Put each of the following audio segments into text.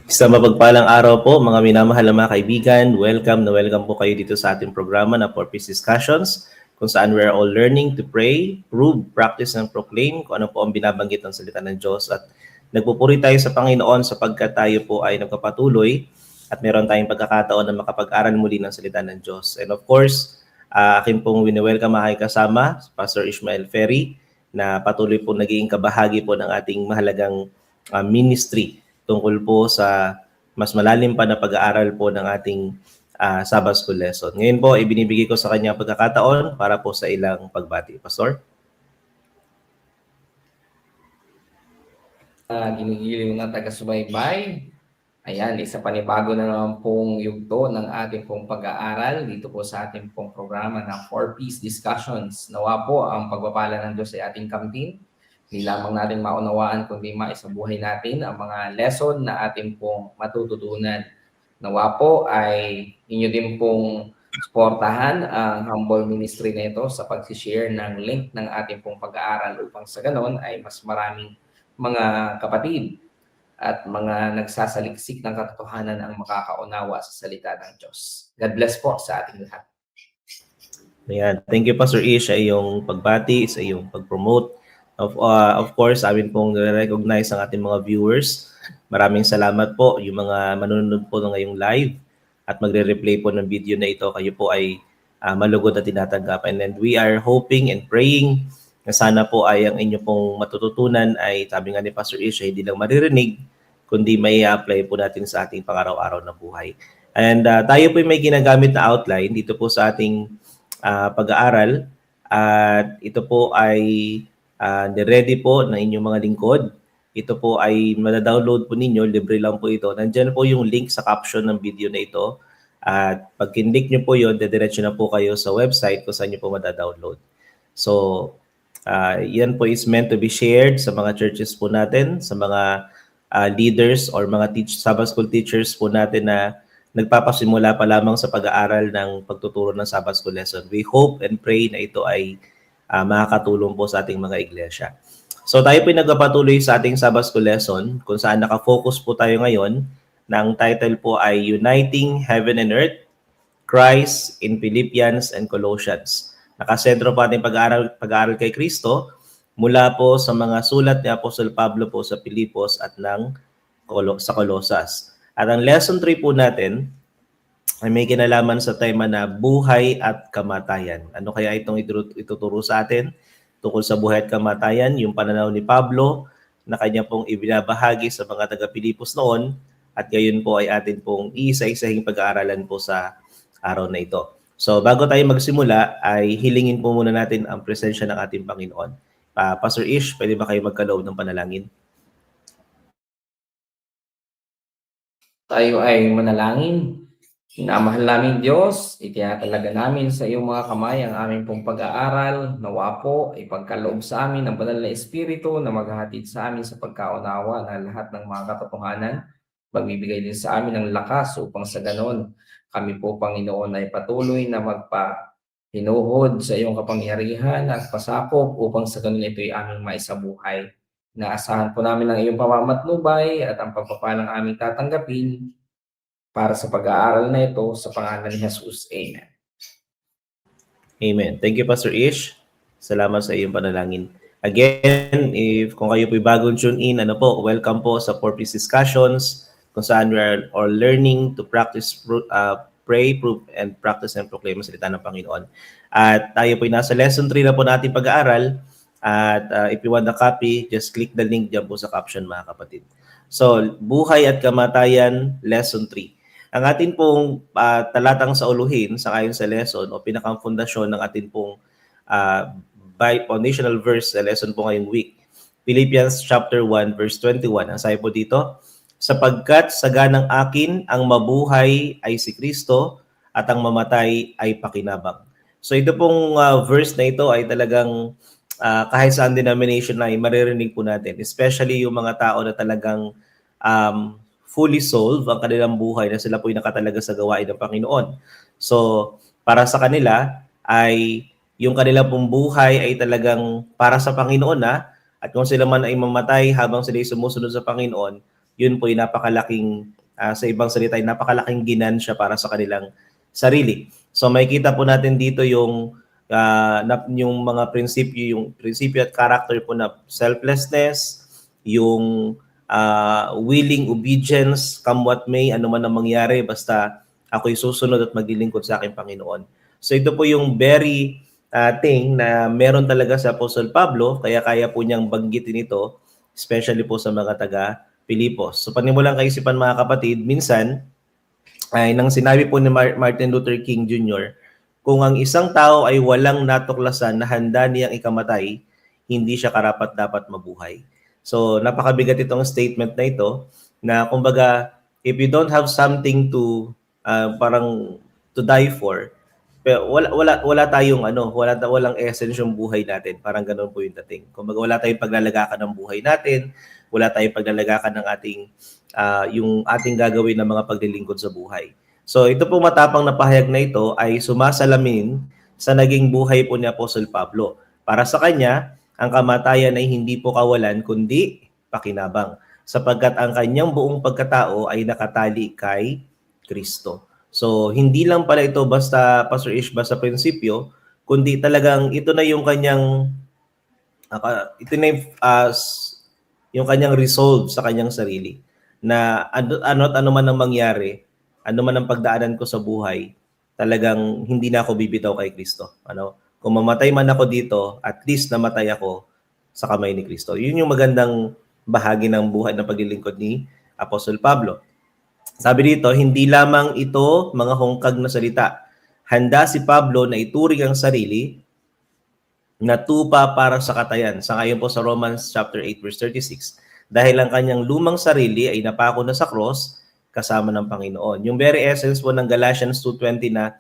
Isang mapagpalang araw po mga minamahal na mga kaibigan. Welcome po kayo dito sa ating programa na For Peace Discussions kung saan we are all learning to pray, prove, practice, and proclaim kung ano po ang binabanggit ng salita ng Diyos. At nagpupuri tayo sa Panginoon sapagkat tayo po ay nagpapatuloy at meron tayong pagkakataon na makapag-aral muli ng salita ng Diyos. And of course, akin pong wini-welcome ay kasama, Pastor Ishmael Ferry, na patuloy po naging kabahagi po ng ating mahalagang ministry tungkol po sa mas malalim pa na pag-aaral po ng ating Sabbath School lesson. Ngayon po, ibinibigay ko sa kanya pagkakataon para po sa ilang pagbati. Pastor? Ginigiliw na taga-subaybay. Ayan, isa panibago na naman pong yugto ng ating pong pag-aaral dito po sa ating pong programa na For Peace Discussions. Nawa po ang pagpapala ng Diyos ay ating kamtin. Hindi lamang natin maunawaan kundi maisabuhay natin ang mga lesson na ating pong matututunan. Nawa po ay inyo din pong suportahan ang humble ministry na ito sa pag-share ng link ng ating pong pag-aaral upang sa ganon ay mas maraming mga kapatid at mga nagsasaliksik ng katotohanan ang makakaunawa sa salita ng Diyos. God bless po sa ating lahat. Ayan. Thank you, Pastor Ish, sa iyong pagbati, sa iyong pag-promote. Of course, amin pong recognize ang ating mga viewers. Maraming salamat po yung mga manonood po ng ngayong live at magre-replay po ng video na ito. Kayo po ay malugod na tinatanggap. And then we are hoping and praying na sana po ay ang inyo pong matututunan ay, sabi nga ni Pastor Ish, hindi lang maririnig, kundi may apply po natin sa ating pang-araw-araw na buhay. And tayo po may ginagamit na outline dito po sa ating pag-aaral. At ito po ay ready po ng inyong mga lingkod. Ito po ay madadownload po ninyo, libre lang po ito. Nandiyan po yung link sa caption ng video na ito. At pag kinlik nyo po yun, dediretso na po kayo sa website kung saan nyo po madadownload. So, yan po is meant to be shared sa mga churches po natin, sa mga leaders or mga Sabbath School teachers po natin na nagpapasimula pa lamang sa pag-aaral ng pagtuturo ng Sabbath School lesson. We hope and pray na ito ay makakatulong po sa ating mga iglesia. So tayo po nagpapatuloy sa ating Sabbath School lesson kung saan nakafocus po tayo ngayon na ang title po ay Uniting Heaven and Earth, Christ in Philippians and Colossians. Nakasentro po ating pag-aaral kay Kristo mula po sa mga sulat ni Apostol Pablo po sa Pilipos at sa Colosas. At ang lesson 3 po natin ay may kinalaman sa tema na buhay at kamatayan. Ano kaya itong ituturo sa atin tungkol sa buhay at kamatayan? Yung pananaw ni Pablo na kanya pong ibinabahagi sa mga taga-Pilipos noon at ngayon po ay atin pong iisa-isahing pag-aaralan po sa araw na ito. So bago tayo magsimula ay hilingin po muna natin ang presensya ng ating Panginoon. Pastor Ish, pwede ba kayo magkaloob ng panalangin? Tayo ay manalangin. Minamahal namin Diyos, itinatalaga namin sa iyong mga kamay ang aming pong pag-aaral. Nawa po, ipagkaloob sa amin ng banal na Espiritu na maghahatid sa amin sa pagkaunawa na lahat ng mga katotohanan. Magbibigay din sa amin ng lakas upang sa ganon kami po, Panginoon, ay patuloy na magpahinuhod sa iyong kapangyarihan at pasakop upang sa ganon ito'y aming maisabuhay. Naasahan po namin ang iyong pamamatnubay at ang pagpapalang aming tatanggapin para sa pag-aaral na ito sa pangalan ni Jesus. Amen. Amen. Thank you, Pastor Ish. Salamat sa iyong panalangin. Again, kung kayo po'y bagong tune in, welcome po sa For Peace Discussions, kung saan we are all learning to practice, pray, prove, and practice and proclaim ang salita ng Panginoon. At tayo po'y nasa lesson 3 na po natin pag-aaral. At if you want the copy, just click the link dyan po sa caption, mga kapatid. So, buhay at kamatayan, lesson 3. Ang atin pong talatang sauluhin sa ayon sa lesson o pinakang fondasyon ng atin pong foundational verse sa lesson po ngayong week. Philippians chapter 1 verse 21. Ang sabi po dito, sapagkat sa ganang akin ang mabuhay ay si Kristo at ang mamatay ay pakinabang. So ito pong verse na ito ay talagang kahit saan denomination na ay maririnig po natin. Especially yung mga tao na talagang fully solve ang kanilang buhay na sila po'y nakatalaga sa gawain ng Panginoon. So, para sa kanila ay yung kanilang pong buhay ay talagang para sa Panginoon at kung sila man ay mamatay habang sila ay sumusunod sa Panginoon, yun po'y napakalaking sa ibang salita ay napakalaking ginansya para sa kanilang sarili. So makikita po natin dito yung yung mga prinsipyo at character po na selflessness, yung willing obedience, come what may, ano man ang mangyari, basta ako'y susunod at maglilingkod sa aking Panginoon. So ito po yung very thing na meron talaga sa Apostle Pablo, kaya kaya po niyang banggitin ito, especially po sa mga taga Pilipos. So panimulang kaisipan mga kapatid, minsan ay nang sinabi po ni Martin Luther King Jr., kung ang isang tao ay walang natuklasan na handa niyang ikamatay, hindi siya karapat-dapat mabuhay. So napakabigat itong statement na ito na kumbaga if you don't have something to parang to die for, pero wala tayong walang essence yung buhay natin. Parang ganoon po yung dating. Kumbaga wala tayong paglalagakan ng buhay natin, wala tayong paglalagakan ng ating yung ating gagawin ng mga paglilingkod sa buhay. So ito po matapang na pahayag na ito ay sumasalamin sa naging buhay po ni Apostle Pablo. Para sa kanya, ang kamatayan ay hindi po kawalan kundi pakinabang, sapagkat ang kanyang buong pagkatao ay nakatali kay Kristo. So hindi lang pala ito basta Pastor Ish basta prinsipyo, kundi talagang ito na yung kanyang ito na yung kanyang resolve sa kanyang sarili na ano man ang mangyari, ano man ang pagdaanan ko sa buhay, talagang hindi na ako bibitaw kay Kristo. Kung mamatay man ako dito, at least namatay ako sa kamay ni Kristo. Yun yung magandang bahagi ng buhay ng paglilingkod ni Apostle Pablo. Sabi dito, hindi lamang ito mga hungkag na salita. Handa si Pablo na ituring ang sarili na tupa para sa katayan. Sangayon po sa Romans chapter 8 verse 36. Dahil ang kanyang lumang sarili ay napako na sa cross kasama ng Panginoon. Yung very essence po ng Galatians 2:20 na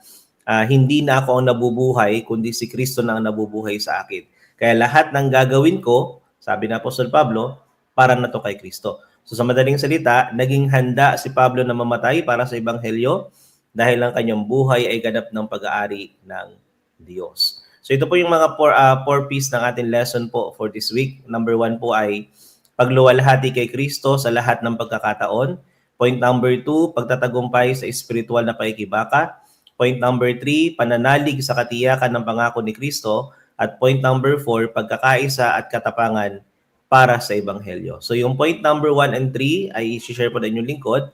hindi na ako ang nabubuhay, kundi si Kristo na ang nabubuhay sa akin. Kaya lahat ng gagawin ko, sabi na Apostol Pablo, para na to kay Kristo. So sa madaling salita, naging handa si Pablo na mamatay para sa Ebanghelyo dahil ang kanyang buhay ay ganap ng pag-aari ng Diyos. So ito po yung mga four piece ng ating lesson po for this week. Number 1 po ay pagluwalhati kay Kristo sa lahat ng pagkakataon. Point number 2, pagtatagumpay sa espiritual na pakikibaka. Point number 3, pananalig sa katiyakan ng pangako ni Kristo. At point number 4, pagkakaisa at katapangan para sa Ebanghelyo. So yung point number 1 and 3 ay i-share po na inyong lingkod.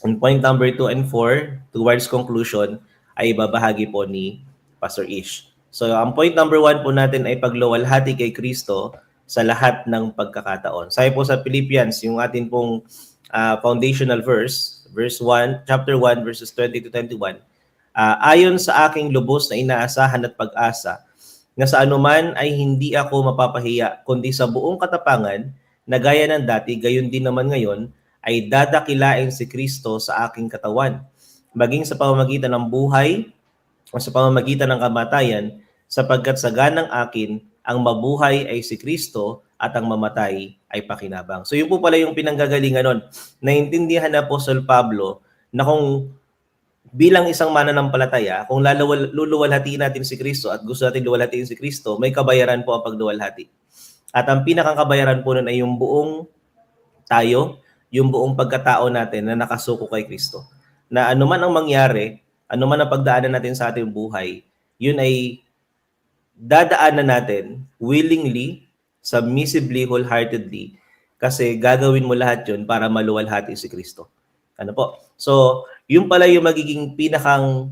And point number 2 and 4, towards conclusion, ay ibabahagi po ni Pastor Ish. So ang point number 1 po natin ay pagluwalhati kay Kristo sa lahat ng pagkakataon. Sabi po sa Philippians, yung atin pong foundational verse 1, chapter 1, verses 20 to 21, ayon sa aking lubos na inaasahan at pag-asa, na sa anuman ay hindi ako mapapahiya, kundi sa buong katapangan, na gaya ng dati, gayon din naman ngayon, ay dadakilain si Kristo sa aking katawan, maging sa pamamagitan ng buhay o sa pamamagitan ng kamatayan, sapagkat sa ganang akin, ang mabuhay ay si Kristo at ang mamatay ay pakinabang. So yun po pala yung pinanggagalingan nun. Naintindihan na Apostle Pablo na kung bilang isang mananampalataya, kung luluwalhatiin natin si Kristo at gusto natin luwalhatiin si Kristo, may kabayaran po ang pagluwalhati. At ang pinakang kabayaran po nun ay yung buong tayo, yung buong pagkatao natin na nakasuko kay Kristo. Na anuman ang mangyari, anuman ang pagdaanan natin sa ating buhay, yun ay dadaanan natin willingly, submissively, wholeheartedly, kasi gagawin mo lahat yun para maluwalhati si Kristo. Ano po? So, yun pala yung magiging pinakang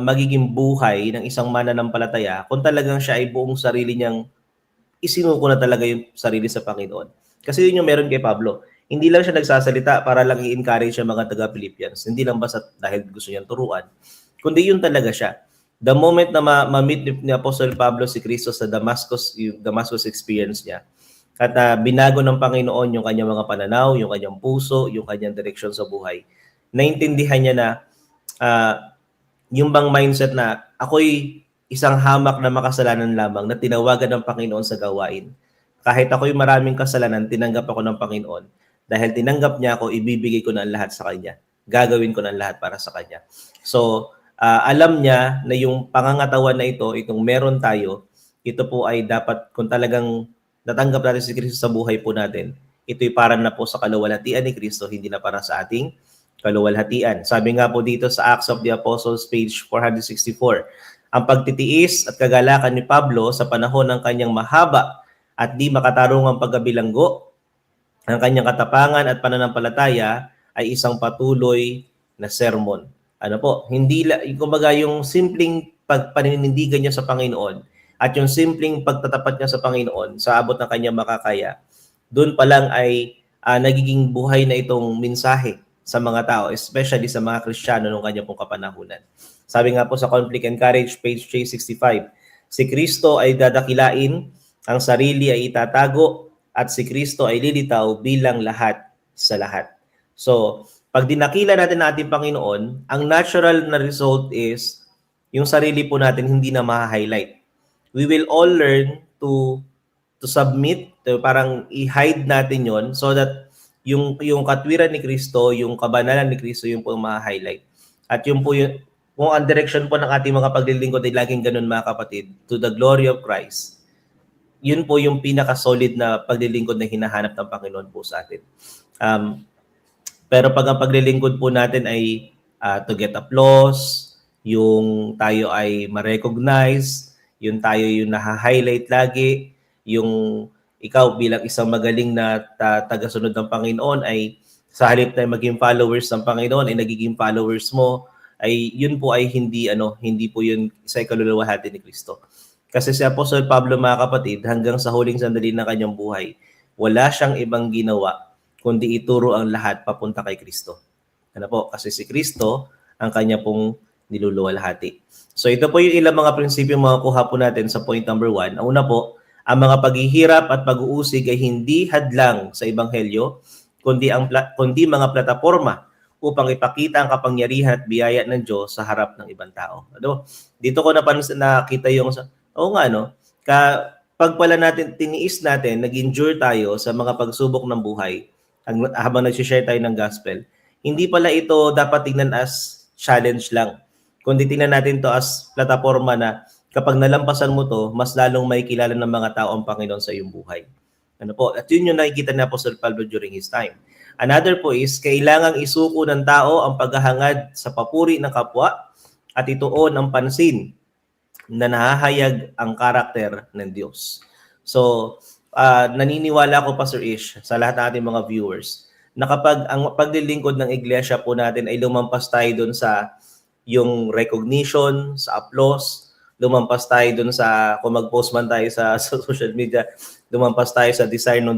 magiging buhay ng isang mananampalataya kung talagang siya ay buong sarili niyang isinuko na talaga yung sarili sa Panginoon. Kasi yun yung meron kay Pablo. Hindi lang siya nagsasalita para lang i-encourage siya mga taga-Philippians. Hindi lang basta dahil gusto niyang turuan. Kundi yun talaga siya. The moment na ma-meet ni Apostle Pablo si Kristo sa Damascus, yung Damascus experience niya, at binago ng Panginoon yung kanyang mga pananaw, yung kanyang puso, yung kanyang direksyon sa buhay, naintindihan niya na yung bang mindset na ako'y isang hamak na makasalanan lamang na tinawagan ng Panginoon sa gawain. Kahit ako'y maraming kasalanan, tinanggap ako ng Panginoon. Dahil tinanggap niya ako, ibibigay ko na ang lahat sa Kanya. Gagawin ko na ang lahat para sa Kanya. So, alam niya na yung pangangatawan na ito, itong meron tayo, ito po ay dapat, kung talagang natanggap natin si Kristo sa buhay po natin, ito'y para na po sa kaluwalhatian ni Kristo, hindi na para sa ating kaluwalhatian. Sabi nga po dito sa Acts of the Apostles, page 464, ang pagtitiis at kagalakan ni Pablo sa panahon ng kanyang mahaba at di makatarungang pagkabilanggo, ang kanyang katapangan at pananampalataya ay isang patuloy na sermon. Ano po, hindi kumbaga yung simpleng paninindigan niya sa Panginoon at yung simpleng pagtatapat niya sa Panginoon sa abot ng kanyang makakaya, doon pa lang ay nagiging buhay na itong mensahe sa mga tao, especially sa mga Kristiyano noong kanya pong kapanahunan. Sabi nga po sa Conflict and Courage, page 365, si Kristo ay dadakilain, ang sarili ay itatago, at si Kristo ay lilitaw bilang lahat sa lahat. So, pag dinakila natin ang ating Panginoon, ang natural na result is yung sarili po natin hindi na ma-highlight. We will all learn to submit, parang i-hide natin yon so that yung katwiran ni Kristo, yung kabanalan ni Kristo, yung po ma-highlight. At yung po yung kung ang direction po ng ating mga paglilingkod ay laging ganun mga kapatid, to the glory of Christ, yun po yung pinaka-solid na paglilingkod na hinahanap ng Panginoon po sa atin. Pero pag ang paglilingkod po natin ay to get applause, yung tayo ay ma-recognize, yung tayo yung naha-highlight lagi, yung ikaw bilang isang magaling na tagasunod ng Panginoon ay sa halip na maging followers ng Panginoon ay nagiging followers mo, ay yun po ay hindi po yun sa ikaluluwalhati ni Kristo. Kasi si Apostol Pablo mga kapatid, hanggang sa huling sandali ng kanyang buhay, wala siyang ibang ginawa kundi ituro ang lahat papunta kay Kristo. Ano po? Kasi si Kristo ang kanya pong niluluwalhati. So ito po yung ilang mga prinsipyo makukuha po natin sa point number 1. Ang una po, ang mga paghihirap at pag-uusig ay hindi hadlang sa Ebanghelyo, kundi mga plataporma upang ipakita ang kapangyarihan at biyaya ng Diyos sa harap ng ibang tao. Ano? Dito ko nakita yung, pag pala natin, tiniis natin, nag-endure tayo sa mga pagsubok ng buhay, habang nag-share tayo ng gospel, hindi pala ito dapat tingnan as challenge lang, kundi tingnan natin to as plataforma na kapag nalampasan mo to, mas lalong may kilala ng mga tao ang Panginoon sa iyong buhay. Ano po? At yun yung nakikita ni Apostle Pablo during his time. Another po is, kailangang isuko ng tao ang paghahangad sa papuri ng kapwa at ituon ang pansin na nahahayag ang karakter ng Diyos. So, naniniwala ko, Pastor Ish, sa lahat ng ating mga viewers, na kapag ang paglilingkod ng iglesia po natin ay lumampas tayo dun sa yung recognition, sa applause, lumampas tayo dun sa, kung mag-post man tayo sa social media, lumampas tayo sa desire ng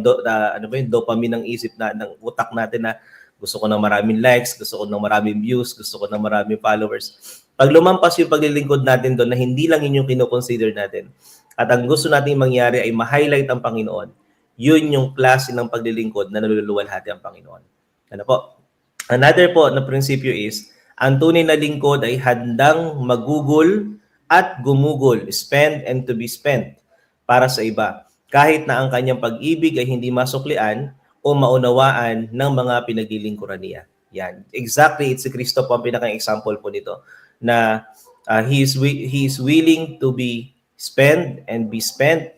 dopamine ng isip ng utak natin na gusto ko ng maraming likes, gusto ko ng maraming views, gusto ko ng maraming followers. Pag lumampas yung paglilingkod natin doon na hindi lang yun yung kinoconsider natin at ang gusto nating mangyari ay ma-highlight ang Panginoon, yun yung klase ng paglilingkod na naluluwalhati ang Panginoon. Ano po? Another po na prinsipyo is, ang tunay na lingkod ay handang magugol at gumugol, spend and to be spent para sa iba, kahit na ang kanyang pag-ibig ay hindi masuklian o maunawaan ng mga pinaglilingkuran niya. Yan. Exactly, it's si Kristo po ang pinaka-example po nito na he is willing to be spent and be spent.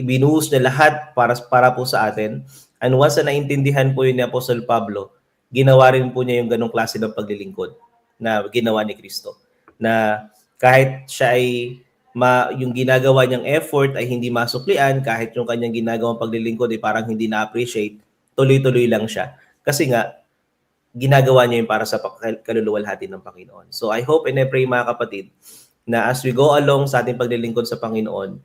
Binuhos na lahat para po sa atin. And once na naintindihan po yun ni Apostle Pablo, ginawa rin po niya yung ganong klase ng paglilingkod na ginawa ni Kristo. Na kahit siya ay yung ginagawa niyang effort ay hindi masuklian, kahit yung kanyang ginagawang paglilingkod ay parang hindi na-appreciate, tuloy-tuloy lang siya. Kasi nga, ginagawa niya yung para sa kaluluwalhati ng Panginoon. So I hope and I pray mga kapatid na as we go along sa ating paglilingkod sa Panginoon,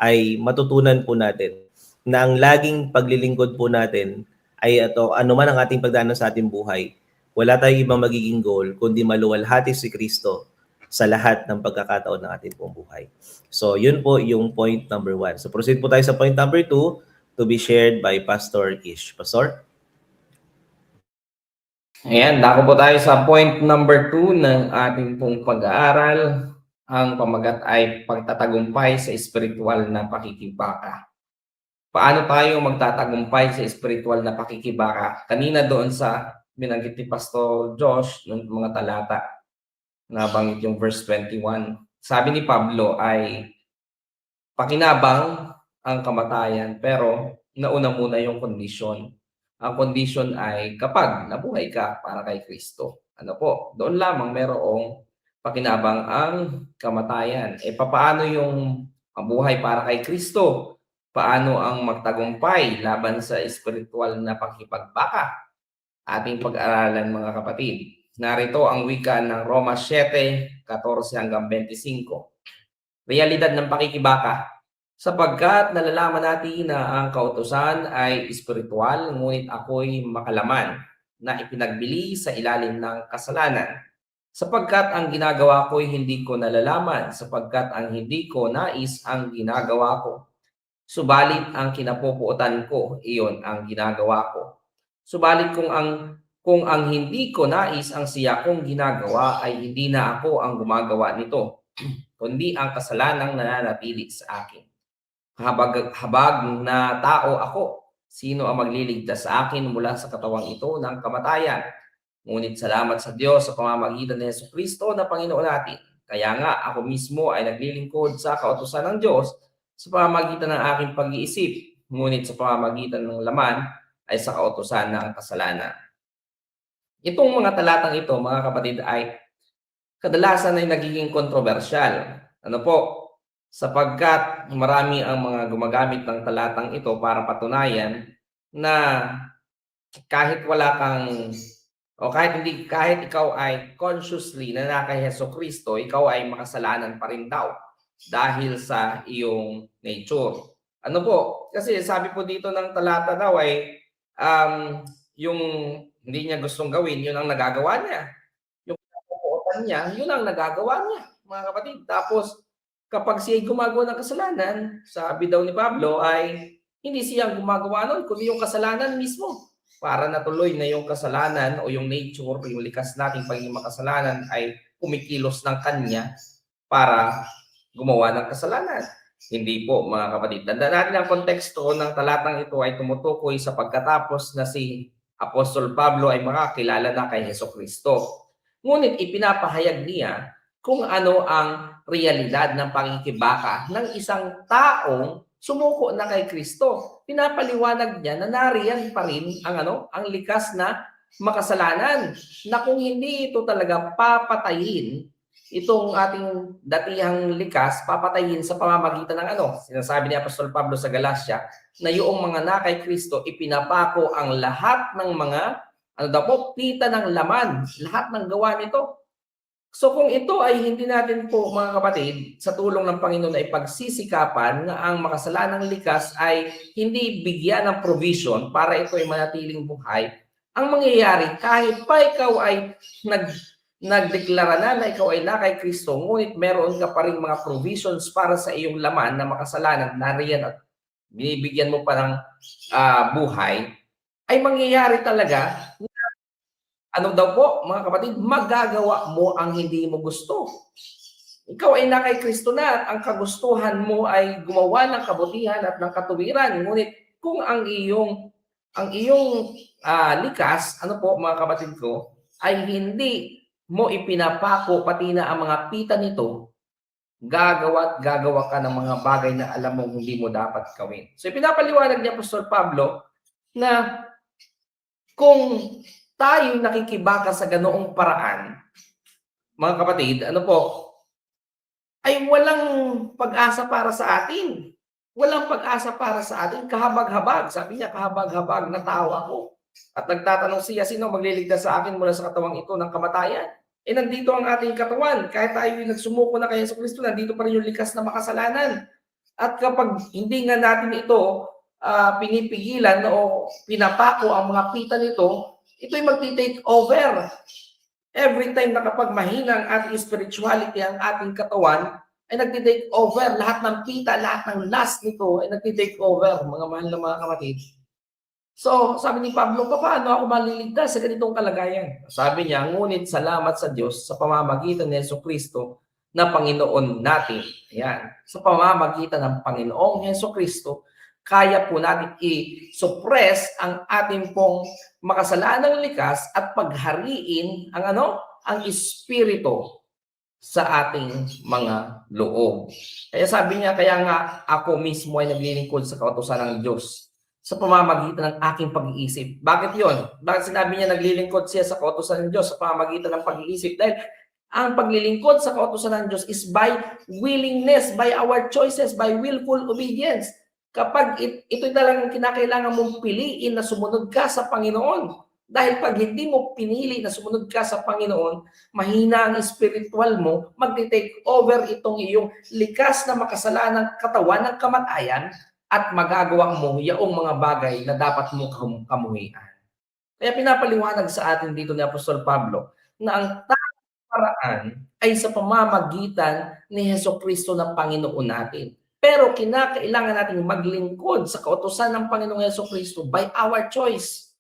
ay matutunan po natin na ang laging paglilingkod po natin ay anuman ang ating pagdaanan sa ating buhay, wala tayong ibang magiging goal kundi maluwalhati si Kristo sa lahat ng pagkakataon ng ating pong buhay. So, yun po yung point number 1. So, proceed po tayo sa point number 2 to be shared by Pastor Ish. Pastor? Ayan, dako po tayo sa point number 2 ng ating pong pag-aaral. Ang pamagat ay pagtatagumpay sa espiritual na pakikibaka. Paano tayo magtatagumpay sa espiritual na pakikibaka? Kanina doon sa binanggit ni Pastor Josh, yung mga talata, nabanggit yung verse 21. Sabi ni Pablo ay pakinabang ang kamatayan pero nauna muna yung kondisyon. Ang kondisyon ay kapag nabuhay ka para kay Kristo. Ano po? Doon lamang merong pakinabang ang kamatayan. Paano yung mabuhay para kay Kristo? Paano ang magtagumpay laban sa espiritual na pakikipagbaka? Ating pag-aralan mga kapatid. Narito ang wika ng Roma 7:14 hanggang 25. Realidad ng pakikibaka. Sapagkat nalalaman natin na ang kautusan ay espiritual, ngunit ako'y makalaman na ipinagbili sa ilalim ng kasalanan. Sapagkat ang ginagawa ko'y hindi ko nalalaman, sapagkat ang hindi ko nais ang ginagawa ko. Subalit ang kinapupuotan ko, iyon ang ginagawa ko. Subalit kung ang hindi ko nais ang siya kong ginagawa ay hindi na ako ang gumagawa nito, kundi ang kasalanang nananatili sa akin. Habag na tao ako, sino ang magliligtas sa akin mula sa katawang ito ng kamatayan? Ngunit salamat sa Diyos sa pamamagitan ni Jesucristo na Panginoon natin. Kaya nga ako mismo ay naglilingkod sa kautusan ng Diyos sa pamamagitan ng aking pag-iisip, ngunit sa pamamagitan ng laman ay sa kautusan ng kasalanan. Itong mga talatang ito, mga kapatid, ay kadalasan ay nagiging kontrobersyal. Ano po? Sapagkat marami ang mga gumagamit ng talatang ito para patunayan na kahit wala kang o kahit ikaw ay consciously na kay Jesucristo, ikaw ay makasalanan pa rin daw dahil sa iyong nature. Ano po? Kasi sabi po dito ng talata daw ay yung hindi niya gustong gawin, yun ang nagagawa niya. Yung kapuutan niya, yun ang nagagawa niya, mga kapatid. Tapos kapag siya gumagawa ng kasalanan, sabi daw ni Pablo ay hindi siya gumagawa nun, kundi yung kasalanan mismo. Para natuloy na yung kasalanan o yung nature, yung likas nating pagiging makasalanan ay kumikilos ng kanya para gumawa ng kasalanan. Hindi po, mga kapatid. Tandaan natin ang konteksto ng talatang ito ay tumutukoy sa pagkatapos na si Apostol Pablo ay makakilala na kay Jesucristo. Ngunit ipinapahayag niya kung ano ang realidad ng pakikibaka ng isang taong sumuko na kay Kristo. Pinapaliwanag niya na nariyan pa rin ang likas na makasalanan, na kung hindi ito talaga papatayin, itong ating datihang likas, papatayin sa pamamagitan ng sinasabi ni Apostol Pablo sa Galacia, na yung mga na kay Kristo, ipinapako ang lahat ng mga pita ng laman, lahat ng gawa nito. So kung ito ay hindi natin po, mga kapatid, sa tulong ng Panginoon ay pagsisikapan na ang makasalanang likas ay hindi bigyan ng provision para ito ay manatiling buhay, ang mangyayari kahit pa ikaw ay nagdeklara na ikaw ay na kay Kristo, ngunit meron ka pa rin mga provisions para sa iyong laman na makasalanan, nariyan at binibigyan mo pa ng buhay, ay mangyayari talaga mga kapatid, magagawa mo ang hindi mo gusto. Ikaw ay na kay Kristo na, ang kagustuhan mo ay gumawa ng kabutihan at ng katuwiran. Ngunit kung ang iyong likas, mga kapatid ko, ay hindi mo ipinapako pati na ang mga pita nito, gagawa ka ng mga bagay na alam mo hindi mo dapat gawin. So ipinapaliwanag ni Apostol Pablo na kung tayo nakikibaka sa ganoong paraan, mga kapatid, ay walang pag-asa para sa atin. Walang pag-asa para sa atin. Kahabag-habag. Sabi niya, kahabag-habag na tao ako. At nagtatanong siya, sino magliligtas sa akin mula sa katawang ito ng kamatayan? Nandito ang ating katawan. Kahit tayo yung nagsumuko na kay Jesucristo, nandito pa rin yung likas na makasalanan. At kapag hindi nga natin ito pinipigilan o pinapako ang mga pita nito, ito'y magti-take over. Every time na kapag mahina ang ating spirituality, ang ating katawan, ay nagti-take over. Lahat ng pita, lahat ng lust nito ay nagti-take over, mga mahal na mga kapatid. So, sabi ni Pablo, paano ako maliligtas sa ganitong kalagayan? Sabi niya, ngunit salamat sa Diyos sa pamamagitan ni Jesucristo na Panginoon natin. Yan. Sa pamamagitan ng Panginoong Jesucristo, kaya po natin i-suppress ang ating pong makasalanang likas at paghariin ang espiritu sa ating mga loob. Kaya sabi niya, kaya nga ako mismo ay naglilingkod sa kautusan ng Diyos sa pamamagitan ng aking pag-iisip. Bakit yon? Bakit sinabi niya naglilingkod siya sa kautusan ng Diyos sa pamamagitan ng pag-iisip? Dahil ang paglilingkod sa kautusan ng Diyos is by willingness, by our choices, by willful obedience. Kapag ito talagang kinakailangan mong piliin na sumunod ka sa Panginoon. Dahil pag hindi mo pinili na sumunod ka sa Panginoon, mahina ang spiritual mo, mag-take over itong iyong likas na makasalanang katawan ng kamatayan at magagawa mo yaong mga bagay na dapat mo kamuhian. Kaya pinapaliwanag sa atin dito ni Apostol Pablo na ang paraan ay sa pamamagitan ni Hesukristo na Panginoon natin. Pero kinakailangan natin maglingkod sa kautusan ng Panginoong Hesukristo by our choice.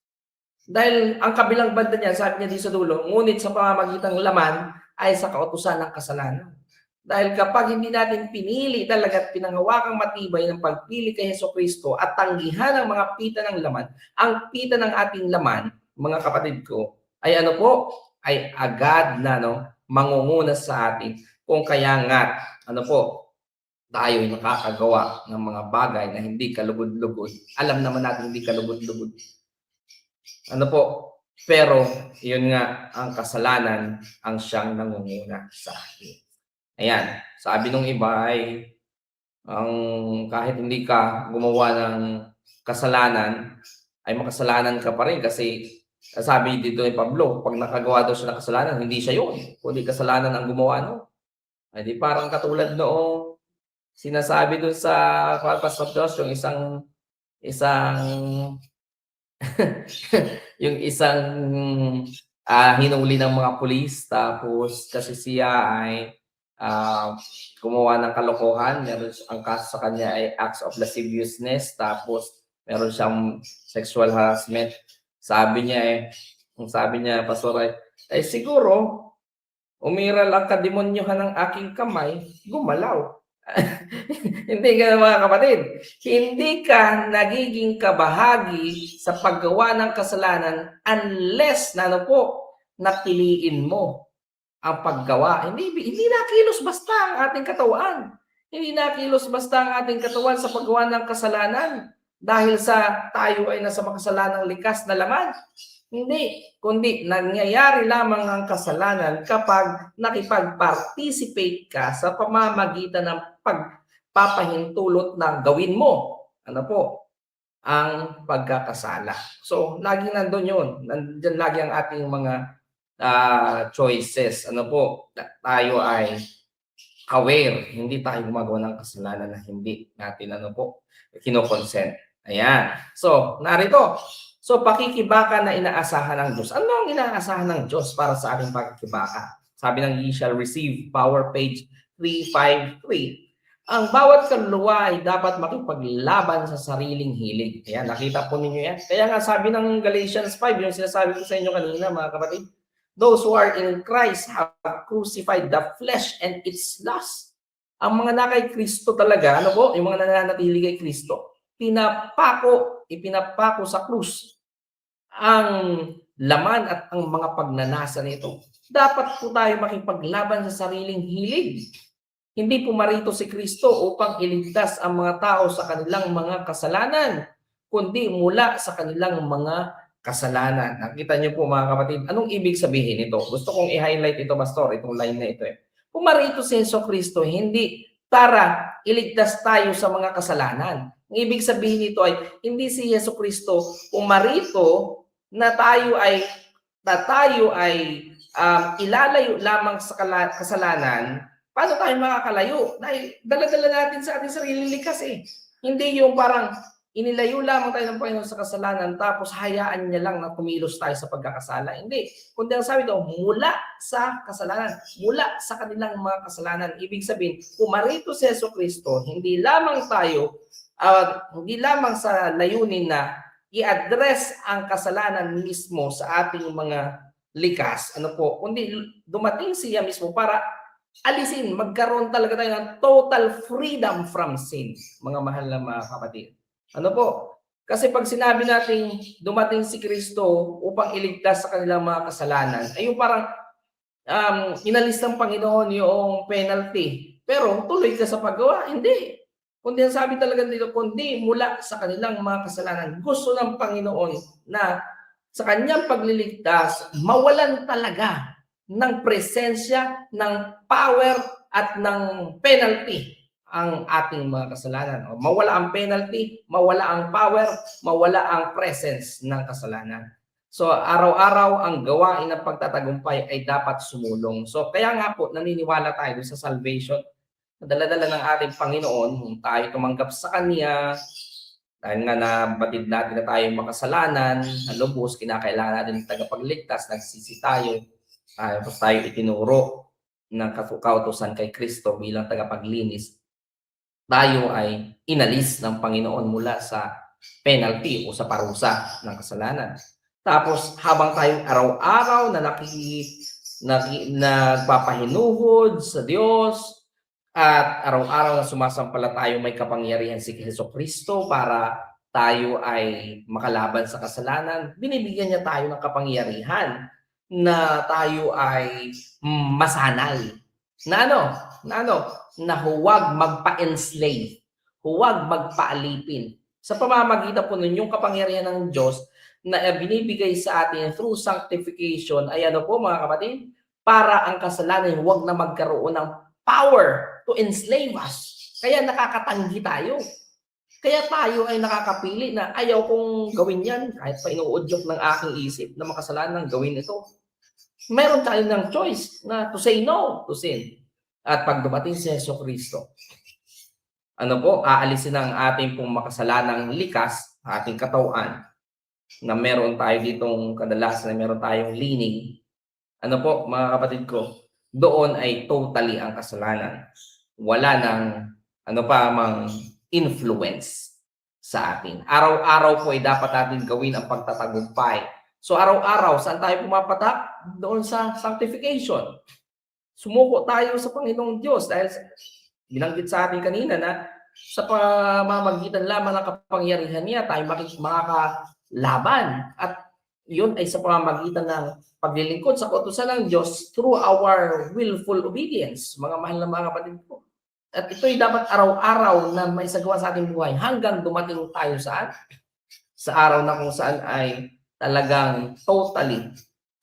Dahil ang kabilang banda niya, sabi niya dito sa dulo, ngunit sa pamamagitan ng laman ay sa kautusan ng kasalanan. Dahil kapag hindi natin pinili talaga at pinanghawakang matibay ng pagpili kay Hesukristo at tanggihan ang mga pita ng laman, ang pita ng ating laman, mga kapatid ko, ay ano po? Ay agad na mangunguna sa atin kung kaya nga tayo nakakagawa ng mga bagay na hindi kalugod-lugod. Alam naman natin hindi kalugod-lugod. Pero yun nga ang kasalanan ang siyang nangunguna sa atin. Ayan, sabi nung iba ay kahit hindi ka gumawa ng kasalanan ay makasalanan ka pa rin kasi sabi dito ni Pablo, pag nakagawa daw siya ng kasalanan, hindi siya yun. Kundi kasalanan ang gumawa, Ay di parang katulad noong sinasabi doon sa Pastor Josh, yung isang yung isang hinuli ng mga pulis, tapos kasi siya ay gumawa ng kalokohan. Meron ang kaso sa kanya ay acts of lasciviousness, tapos meron siyang sexual harassment. Sabi niya, Pastor, ay siguro, umiral ang kademonyohan ng aking kamay, gumalaw. Hindi ka mga kapatid, hindi ka nagiging kabahagi sa paggawa ng kasalanan unless napiliin mo ang paggawa. Hindi nakilos basta ang ating katawan. Hindi nakilos basta ang ating katawan sa paggawa ng kasalanan. Dahil tayo ay nasa makasalanang likas na laman. Hindi, kundi nangyayari lamang ang kasalanan kapag nakipag-participate ka sa pamamagitan ng pagpapahintulot na gawin mo. Ang pagkakasala. So, laging nandun yun. Nandiyan lagi ang ating mga choices. Tayo ay aware. Hindi tayo gumagawa ng kasalanan na hindi natin kinoconsent. Ayan. So, narito. So, pakikibaka na inaasahan ng Diyos. Ano ang inaasahan ng Diyos para sa ating pakikibaka? Sabi ng Ye shall receive, power page 353. Ang bawat kaluluwa ay dapat makipaglaban sa sariling hilig. Ayan, nakita po ninyo yan. Kaya nga sabi ng Galatians 5, yung sinasabi ko sa inyo kanina mga kapatid, those who are in Christ have crucified the flesh and its lust. Ang mga nakay Kristo talaga, yung mga nananatili kay Kristo, ipinapako sa krus ang laman at ang mga pagnanasa nito. Dapat po tayo makipaglaban sa sariling hilig. Hindi pumarito si Kristo upang iligtas ang mga tao sa kanilang mga kasalanan, kundi mula sa kanilang mga kasalanan. Nakita niyo po mga kapatid, anong ibig sabihin ito? Gusto kong i-highlight ito, Pastor, itong line na ito. Pumarito si Jesucristo, hindi para iligtas tayo sa mga kasalanan. Ang ibig sabihin nito ay hindi si Jesucristo pumarito na tayo ay ilalayo lamang sa kasalanan. Paano tayo makakalayo? Dahil dala-dala natin sa ating sariling likas Hindi yung parang inilayo lamang tayo ng Panginoon sa kasalanan tapos hayaan niya lang na kumilos tayo sa pagkakasala. Hindi. Kundi ang sabi daw, mula sa kasalanan, mula sa kanilang mga kasalanan. Ibig sabihin, pumarito si Jesucristo, hindi lamang sa layunin na i-address ang kasalanan mismo sa ating mga likas, kundi dumating siya mismo para alisin, magkaroon talaga tayo ng total freedom from sin, mga mahal na mga kapatid. Kasi pag sinabi natin dumating si Kristo upang iligtas sa kanilang mga kasalanan, ay yung parang inalis ng Panginoon yung penalty. Pero tuloy ka sa paggawa, hindi. Kundi ang sabi talaga dito, kundi mula sa kanilang mga kasalanan. Gusto ng Panginoon na sa kanyang pagliligtas, mawalan talaga ng presensya, ng power at ng penalty ang ating mga kasalanan. O, mawala ang penalty, mawala ang power, mawala ang presence ng kasalanan. So araw-araw ang gawain ng pagtatagumpay ay dapat sumulong. So kaya nga po naniniwala tayo sa salvation. Dala-dala ng ating Panginoon, kung tayo tumanggap sa Kanya, dahil nga nabatid natin na tayo makasalanan, na lubos, kinakailangan natin ng tagapagligtas, nagsisi tayo, tapos tayo itinuro ng kautusan kay Kristo bilang tagapaglinis, tayo ay inalis ng Panginoon mula sa penalty o sa parusa ng kasalanan. Tapos habang tayo araw-araw na nagpapahinuhod sa Diyos at araw-araw na sumasampalataya may kapangyarihan si Jesucristo para tayo ay makalaban sa kasalanan, binibigyan niya tayo ng kapangyarihan na tayo ay masanal. Na huwag magpa-enslave, huwag magpaalipin. Sa pamamagitan po nun, yung kapangyarihan ng Diyos na binibigay sa atin through sanctification ay ano po mga kapatid? Para ang kasalanan huwag na magkaroon ng power to enslave us. Kaya nakakatanggi tayo. Kaya tayo ay nakakapili na ayaw kong gawin yan kahit pa inuudyok ng aking isip na makasalanan gawin ito. Meron tayo ng choice na to say no to sin. At pag dumating si Jesucristo, aalisin ang ating pong makasalanang likas, ating katawan, na meron tayo ditong kadalasan na meron tayong leaning. Mga kapatid ko, doon ay totally ang kasalanan. Wala nang mang influence sa atin. Araw-araw po ay dapat natin gawin ang pagtatagumpay. So araw-araw, saan tayo pumapatak? Doon sa sanctification. Sumuko tayo sa Panginoong Diyos dahil binanggit sa atin kanina na sa pamamagitan lamang ng kapangyarihan niya tayo makakalaban. At yun ay sa pamamagitan ng paglilingkod sa kautusan ng Diyos through our willful obedience, mga mahal na mga kapatid ko. At ito'y dapat araw-araw na may sagwa sa ating buhay hanggang dumating tayo saan? Sa araw na kung saan ay talagang totally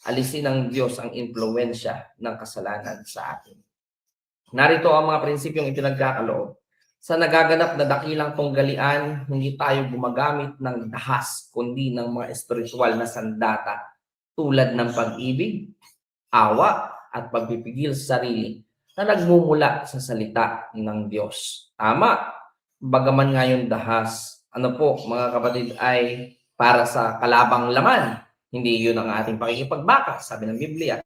alisin ng Diyos ang impluwensya ng kasalanan sa atin. Narito ang mga prinsipyong ipinagkakaloob. Sa nagaganap na dakilang tunggalian, hindi tayo gumagamit ng dahas, kundi ng mga espiritual na sandata tulad ng pag-ibig, awa, at pagpipigil sa sarili na nagmumula sa salita ng Diyos. Tama, bagaman nga yung dahas, mga kapatid, ay para sa kalabang laman. Hindi yun ang ating pakikipagbaka, sabi ng Biblia.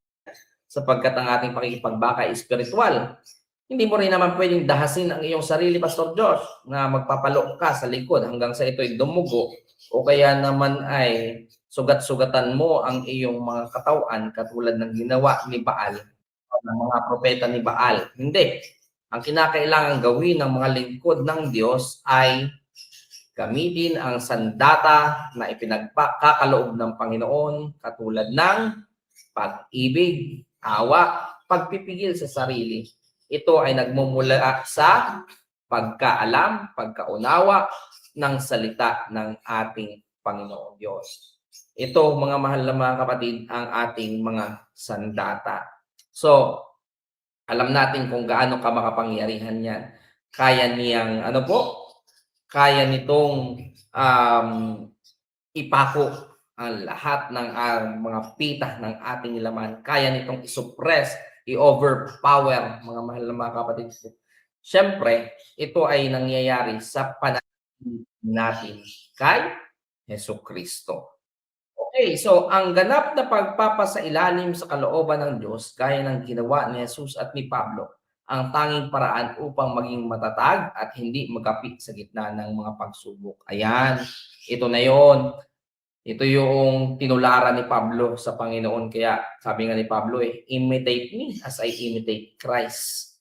Sapagkat ang ating pakikipagbaka ay spiritual. Hindi mo rin naman pwedeng dahasin ang iyong sarili, Pastor Josh, na magpapalo ka sa likod hanggang sa ito'y dumugo o kaya naman ay sugat-sugatan mo ang iyong mga katawan katulad ng ginawa ni Baal o ng mga propeta ni Baal. Hindi. Ang kinakailangan gawin ng mga lingkod ng Diyos ay gamitin ang sandata na ipinagkakaloob ng Panginoon katulad ng pag-ibig, awa, pagpipigil sa sarili. Ito ay nagmumula sa pagkaalam, pagkaunawa ng salita ng ating Panginoon Diyos. Ito, mga mahal na mga kapatid, ang ating mga sandata. So, alam natin kung gaano ka makapangyarihan yan. Kaya niyang, kaya nitong ipako ang lahat ng mga pitah ng ating laman. Kaya nitong isuppress, i-overpower, mga mahal na mga kapatid. Siyempre, ito ay nangyayari sa pananalig natin kay Jesucristo. Okay, so ang ganap na pagpapasailalim sa kalooban ng Diyos, gaya ng ginawa ni Jesus at ni Pablo, ang tanging paraan upang maging matatag at hindi magapi sa gitna ng mga pagsubok. Ayan, ito na yon. Ito yung tinularan ni Pablo sa Panginoon. Kaya sabi nga ni Pablo, imitate me as I imitate Christ.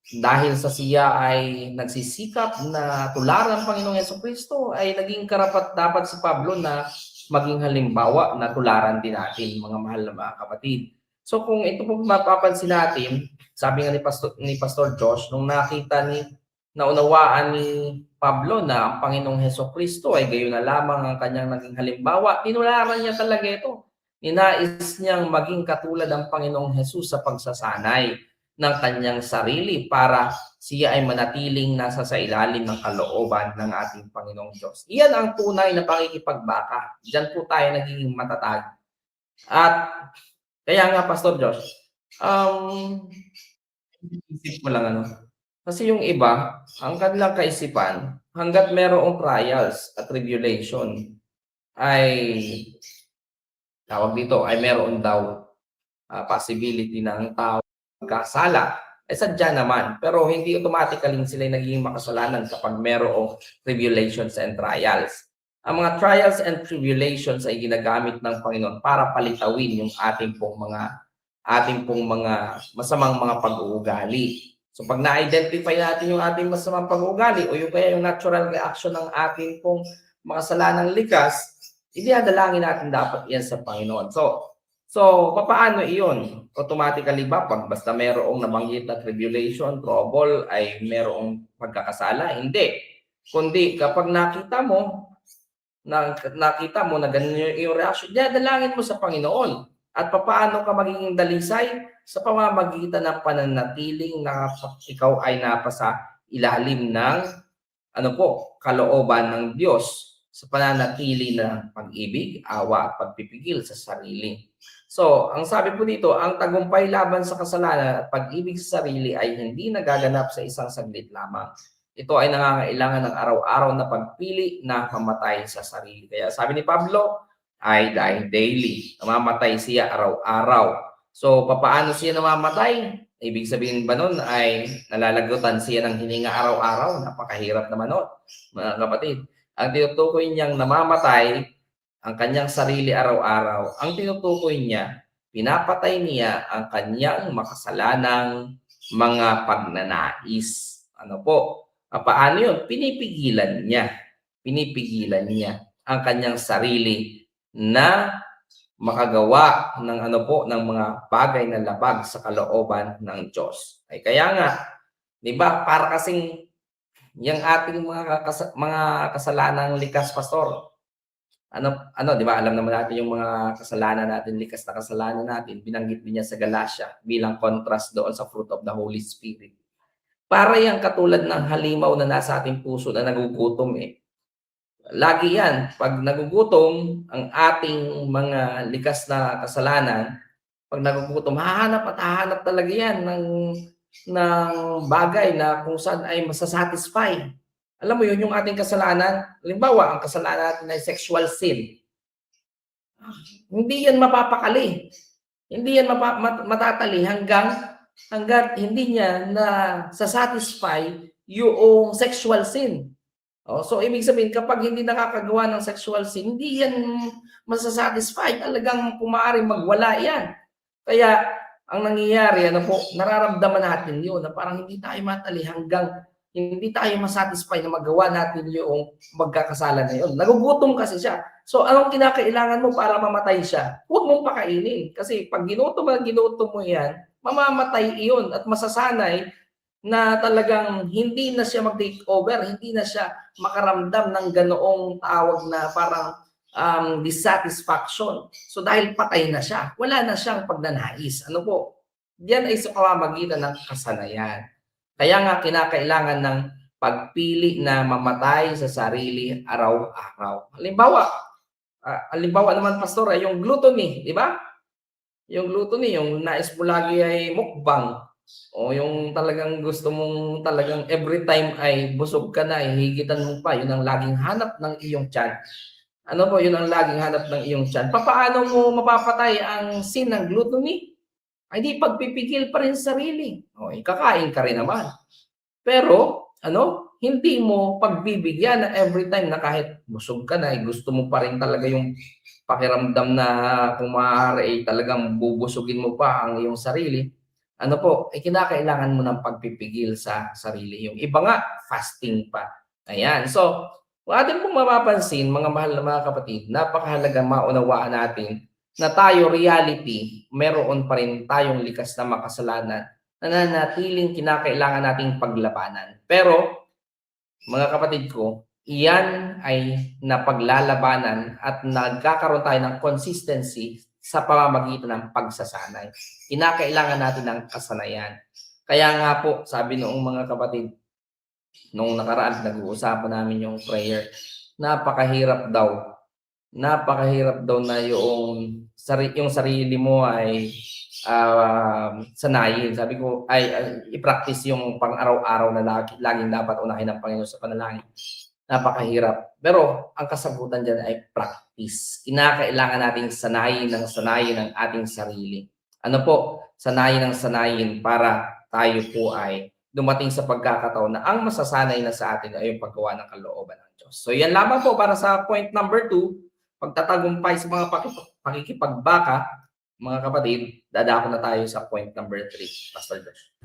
Dahil sa siya ay nagsisikap na tularan ng Panginoong Jesucristo, ay naging karapat dapat si Pablo na maging halimbawa na tularan din natin, mga mahal na mga kapatid. So kung ito po mapapansin natin, sabi nga ni Pastor Josh, nung nakita ni naunawaan ni Pablo na ang Panginoong Hesukristo ay gayon na lamang ang kanyang naging halimbawa, tinularan niya talaga ito. Ninais niyang maging katulad ang Panginoong Hesus sa pagsasanay ng kanyang sarili para siya ay manatiling nasa sa ilalim ng kalooban ng ating Panginoong Diyos. Iyan ang tunay na pakikipagbaka. Diyan po tayo nagiging matatag. At kaya nga, Pastor Josh, isip mo lang kasi yung iba, ang kanilang kaisipan, hanggat merong trials at tribulation, ay tawag dito, ay meron daw possibility ng tao magkasala. Sadya naman. Pero hindi automatically sila naging makasalanan kapag merong tribulations and trials. Ang mga trials and tribulations ay ginagamit ng Panginoon para palitawin yung ating pong mga masamang mga pag-uugali. So pag na-identify natin yung ating masamang pag-uugali o yung kaya yung natural reaction ng ating pong makasalanang likas, idadalangin natin dapat yan sa Panginoon. So papaano iyon? Automatically ba pag basta merong nabanggit na tribulation, trouble, ay merong pagkakasala? Hindi. Kundi kapag nakita mo na ganun yung reaction, idadalangin mo sa Panginoon. At papaano ka magiging dalisay? Sa pamamagitan ng pananatiling na ikaw ay napasa ilalim ng kalooban ng Diyos sa pananatili ng pag-ibig, awa at pagpipigil sa sarili. So, ang sabi po dito, ang tagumpay laban sa kasalanan at pag-ibig sa sarili ay hindi nagaganap sa isang saglit lamang. Ito ay nangangailangan ng araw-araw na pagpili na mamatay sa sarili. Kaya sabi ni Pablo, I die daily. Namamatay siya araw-araw. So, papaano siya namamatay? Ibig sabihin ba nun ay nalalagutan siya ng hininga araw-araw? Napakahirap naman nun, mga kapatid. Ang tinutukoy niyang namamatay ang kanyang sarili araw-araw. Ang tinutukoy niya, pinapatay niya ang kanyang makasalanang mga pagnanais. Paano yun? Pinipigilan niya ang kanyang sarili na makagawa ng ng mga bagay na labag sa kalooban ng Diyos. Ay kaya nga, 'di ba? Para kasing yung ating mga kasalanang likas, Pastor. 'Di ba? Alam naman natin yung mga kasalanan natin, likas na kasalanan natin, binanggit din niya sa Galatia bilang contrast doon sa fruit of the Holy Spirit. Para yang katulad ng halimaw na nasa ating puso na nagugutom Lagi yan. Pag nagugutom ang ating mga likas na kasalanan, pag nagugutom, hahanap talaga yan ng bagay na kung saan ay masasatisfy. Alam mo yun, yung ating kasalanan, halimbawa, ang kasalanan natin ay sexual sin. Hindi yan mapapakali. Hindi yan matatali hanggat hindi niya na satisfy yung sexual sin. So, ibig sabihin, kapag hindi nakakagawa ng sexual sin, hindi yan masasatisfy. Talagang pumaring magwala yan. Kaya, ang nangyayari, nararamdaman natin yun, na parang hindi tayo matali hanggang hindi tayo masatisfy na magawa natin yung magkakasala na yun. Nagugutom kasi siya. So, anong kinakailangan mo para mamatay siya? Huwag mong pakainin. Kasi pag ginutom mo yan, mamamatay iyon at masasanay na talagang hindi na siya mag-take over, hindi na siya makaramdam ng ganoong tawag na parang dissatisfaction. So dahil patay na siya, wala na siyang pagnanais. Diyan ay sa pamamagitan ng kasanayan. Kaya nga kinakailangan ng pagpili na mamatay sa sarili araw-araw. Halimbawa naman, Pastor, ay yung gluttony, di ba? Yung gluttony, yung nais mo lagi ay mukbang. O yung talagang gusto mong talagang every time ay busog ka na, hihigitan mo pa, yun ang laging hanap ng iyong tiyan. Yun ang laging hanap ng iyong tiyan. Paano mo mapapatay ang sin ng gluttony? Ay di pagpipigil pa rin sarili. Kakain ka rin naman. Pero, hindi mo pagbibigyan na every time na kahit busog ka na, gusto mo pa rin talaga yung pakiramdam na kung maaari talagang bubusugin mo pa ang iyong sarili. Kinakailangan mo ng pagpipigil sa sarili. Yung iba nga, fasting pa. Ayan. So, kung atin pong mapapansin, mga mahal na mga kapatid, napakahalaga maunawaan natin na tayo reality, meron pa rin tayong likas na makasalanan na nanatiling kinakailangan nating paglabanan. Pero, mga kapatid ko, iyan ay napaglalabanan at nagkakaroon tayo ng consistency sa pamamagitan ng pagsasanay. Kinakailangan natin ng kasanayan. Kaya nga po, sabi noong mga kapatid, nung nakaraan, nag-uusapan namin yung prayer, napakahirap daw. Napakahirap daw na yung sarili mo ay sanayin. Sabi ko, i-practice yung pang-araw-araw na laging dapat unahin ng Panginoon sa panalangin. Napakahirap. Pero ang kasagutan dyan ay practice. Kinakailangan nating sanayin ang ating sarili. Ano po? Sanayin para tayo po ay dumating sa pagkakataon na ang masasanay na sa atin ay yung paggawa ng kalooban ng Diyos. So yan lamang po para sa point number 2, pagtatagumpay sa mga pakikipagbaka, mga kapatid, dadako na tayo sa point number 3, Pastor Josh.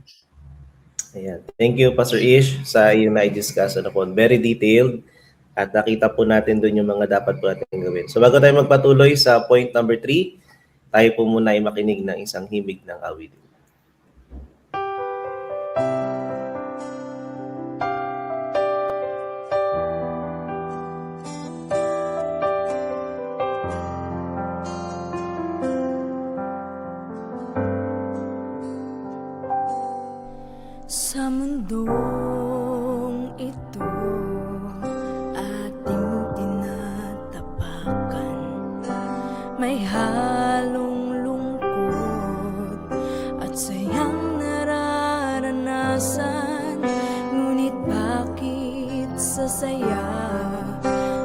Ayan. Thank you, Pastor Ish, sa yung na-discuss po. Very detailed at nakita po natin doon yung mga dapat po natin gawin. So bago tayo magpatuloy sa point number 3, tayo po muna ay makinig ng isang himig ng awit. Sa mundong ito ating tinatapakan, may halong lungkot at sayang nararanasan. Ngunit bakit sa saya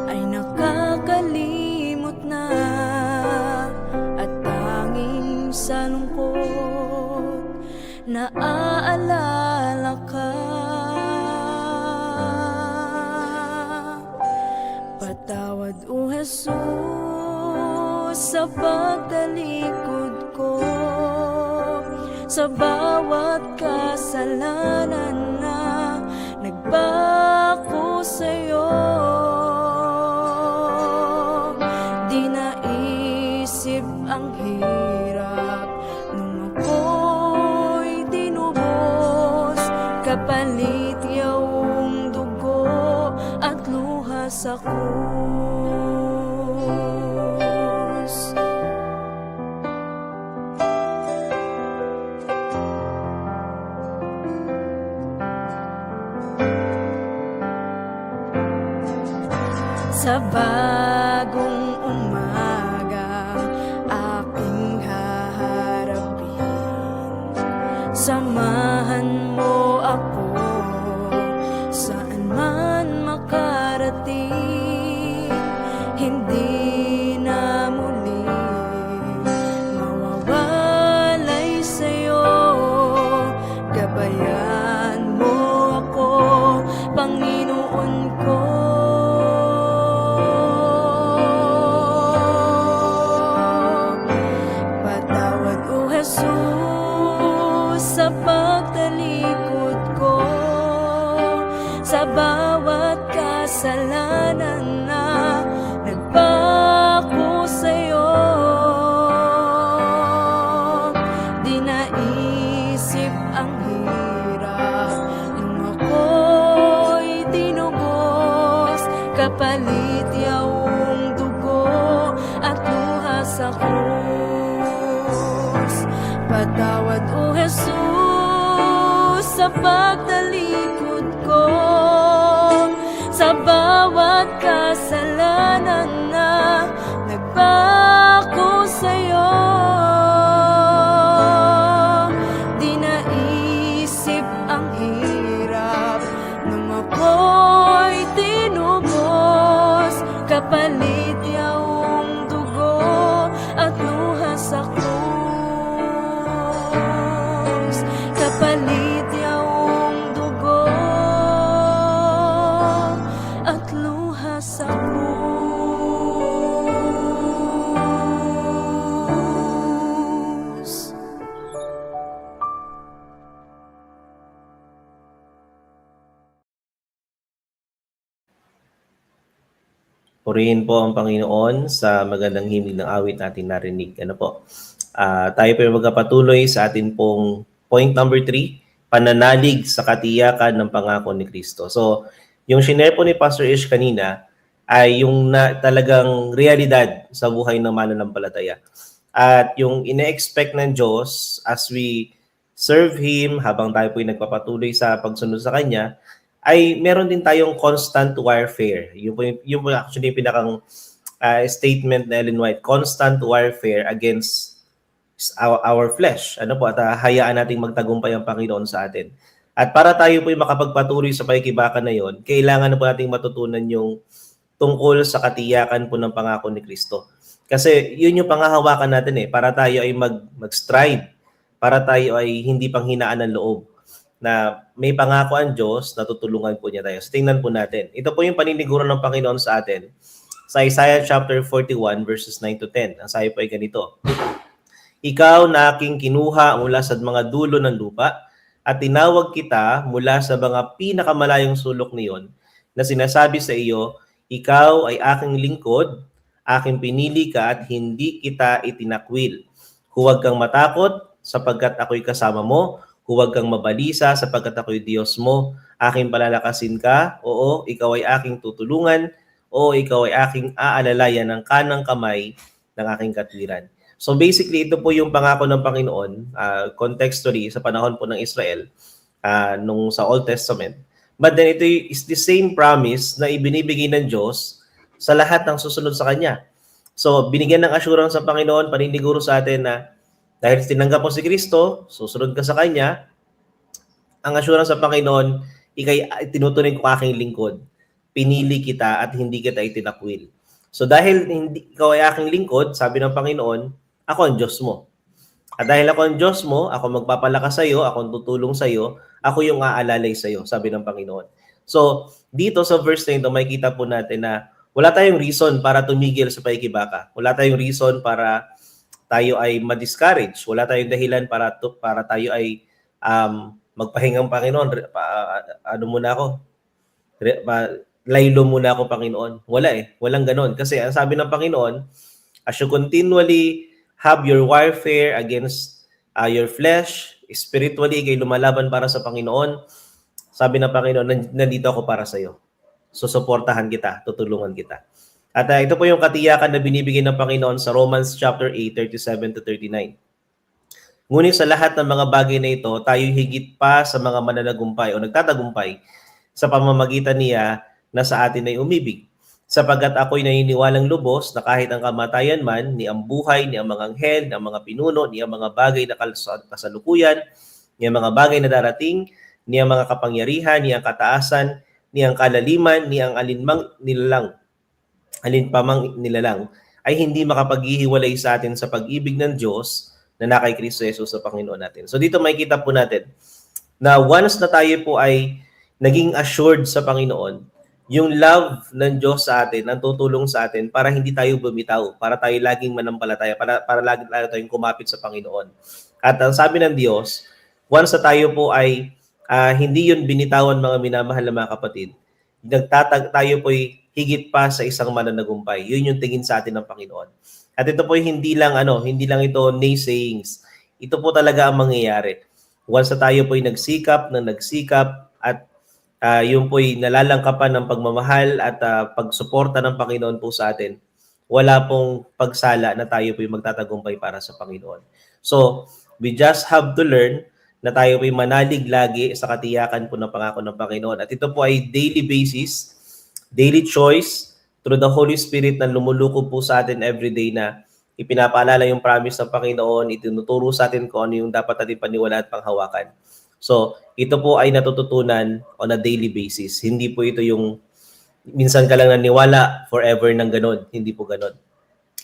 ay nakakalimot na, at tanging sa lungkot naaalala ka. Patawad, O Jesus, sa pagtalikod ko, sa bawat kasalanan na nagbako sa'yo. Di naisip ang hirap nung ako'y dinubos, kapalit iyong dugo at luha sa krus. Sa bagong umaga aking haharapin, samahan mo ako saan man makarating. Hindi na muli mawawalay sa'yo, gabayan mo ako, Panginoon ko. Patawad, O Jesus, sa pagtalikod ko, sa bawat kasalanan na nagbako sa'yo. Di naisip ang hirap nung ako'y tinubos, kapalit iyong dugo at luha sa krus. Patawad, O Jesus, sa pagtalikod ko, sa bawat kasalanan na nagbako sa'yo. Di naisip ang hirap nung ako'y tinubos, kapalit iyong dugo at luha sa krus. Kapalit iyong dugo at luha sa krus. Purihin po ang Panginoon sa magandang himig ng awit natin narinig. Ano po? Tayo po yung magpapatuloy sa atin pong point number 3, pananalig sa katiyakan ng pangako ni Kristo. So, Yung shinare po ni Pastor Ish kanina ay yung talagang realidad sa buhay ng mananampalataya. At yung ine-expect ng Diyos as we serve Him habang tayo po nagpapatuloy sa pagsunod sa Kanya, ay meron din tayong constant warfare. Yung po actually yung pinakang statement na Ellen White, constant warfare against our flesh. Ano po, at hayaan nating magtagumpay ang Panginoon sa atin. At para tayo po makapagpatuloy sa pakikibakan na yon, kailangan na po nating matutunan yung tungkol sa katiyakan po ng pangako ni Kristo. Kasi yun yung pangahawakan natin para tayo ay mag-strive, para tayo ay hindi panghinaan ng loob, na may pangako ang Diyos na tutulungan po niya tayo. So tingnan po natin. Ito po yung paniniguran ng Panginoon sa atin sa Isaiah chapter 41 verses 9 to 10. Ang sabi po ay ganito: Ikaw na aking kinuha mula sa mga dulo ng lupa, at tinawag kita mula sa mga pinakamalayong sulok niyon, na sinasabi sa iyo, ikaw ay aking lingkod, aking pinili ka at hindi kita itinakwil. Huwag kang matakot sapagkat ako'y kasama mo, huwag kang mabalisa sapagkat ako'y Diyos mo, aking palalakasin ka, oo, ikaw ay aking tutulungan, oo, ikaw ay aking aalalayan ng kanang kamay ng aking katwiran. So basically, ito po yung pangako ng Panginoon, contextually, sa panahon po ng Israel, nung sa Old Testament. But then ito is the same promise na ibinibigay ng Diyos sa lahat ng susunod sa Kanya. So binigyan ng assurance sa Panginoon, paniniguro sa atin na dahil tinanggap mo si Kristo, susunod ka sa Kanya, ang assurance sa Panginoon, ikay tinuturing ko aking lingkod. Pinili kita at hindi kita itinakwil. So dahil hindi ikaw ay aking lingkod, sabi ng Panginoon, ako ang Diyos mo. At dahil ako ang Diyos mo, ako magpapalakas sa iyo, ako ang tutulong sa iyo, ako yung aalalay sa iyo, sabi ng Panginoon. So, dito sa verse na ito, makikita po natin na wala tayong reason para tumigil sa pakikibaka. Wala tayong reason para tayo ay ma-discourage. Wala tayong dahilan para tayo ay magpahingang Panginoon. Ano muna ako? Laylo muna ako, Panginoon. Wala Walang ganon. Kasi ang sabi ng Panginoon, as you continually have your warfare against your flesh, spiritually, kayo lumalaban para sa Panginoon, sabi ng Panginoon, nandito ako para sa iyo. Susuportahan kita, tutulungan kita. At ito po yung katiyakan na binibigay ng Panginoon sa Romans chapter 8, 37 to 39. Ngunit sa lahat ng mga bagay na ito, tayo higit pa sa mga mananagumpay o nagtatagumpay sa pamamagitan niya na sa atin ay umibig. Sapagkat ako'y naniniwalang lubos na kahit ang kamatayan man, ni ang buhay, ni ang mga anghel, ni ang mga pinuno, ni ang mga bagay na kasalukuyan, ni ang mga bagay na darating, ni ang mga kapangyarihan, ni ang kataasan, ni ang kalaliman, ni ang alinpamang nilalang, ay hindi makapaghihiwalay sa atin sa pag-ibig ng Diyos na nakay Kristo Jesus sa Panginoon natin. So dito makikita po natin na once na tayo po ay naging assured sa Panginoon, yung love ng Diyos sa atin, ang tutulong sa atin para hindi tayo bumitaw, para tayo laging manampalataya, para lagi tayong kumapit sa Panginoon. At ang sabi ng Diyos, once na tayo po ay hindi yun binitawan, mga minamahal na mga kapatid, tayo po ay higit pa sa isang mananagumpay. Yun yung tingin sa atin ng Panginoon. At ito po ay hindi lang ito naysayings. Ito po talaga ang mangyayari. Once na tayo po ay nagsikap at yung po'y nalalangkapan ng pagmamahal at pagsuporta ng Panginoon po sa atin, wala pong pagsala na tayo po'y magtatagumpay para sa Panginoon. So, we just have to learn na tayo po'y manalig lagi sa katiyakan po ng pangako ng Panginoon. At ito po ay daily basis, daily choice through the Holy Spirit na lumuluko po sa atin everyday na ipinapaalala yung promise ng Panginoon, itinuturo sa atin kung ano yung dapat natin paniwala at panghawakan. So, ito po ay natututunan on a daily basis. Hindi po ito yung minsan ka lang naniwala, forever nang ganon. Hindi po ganon.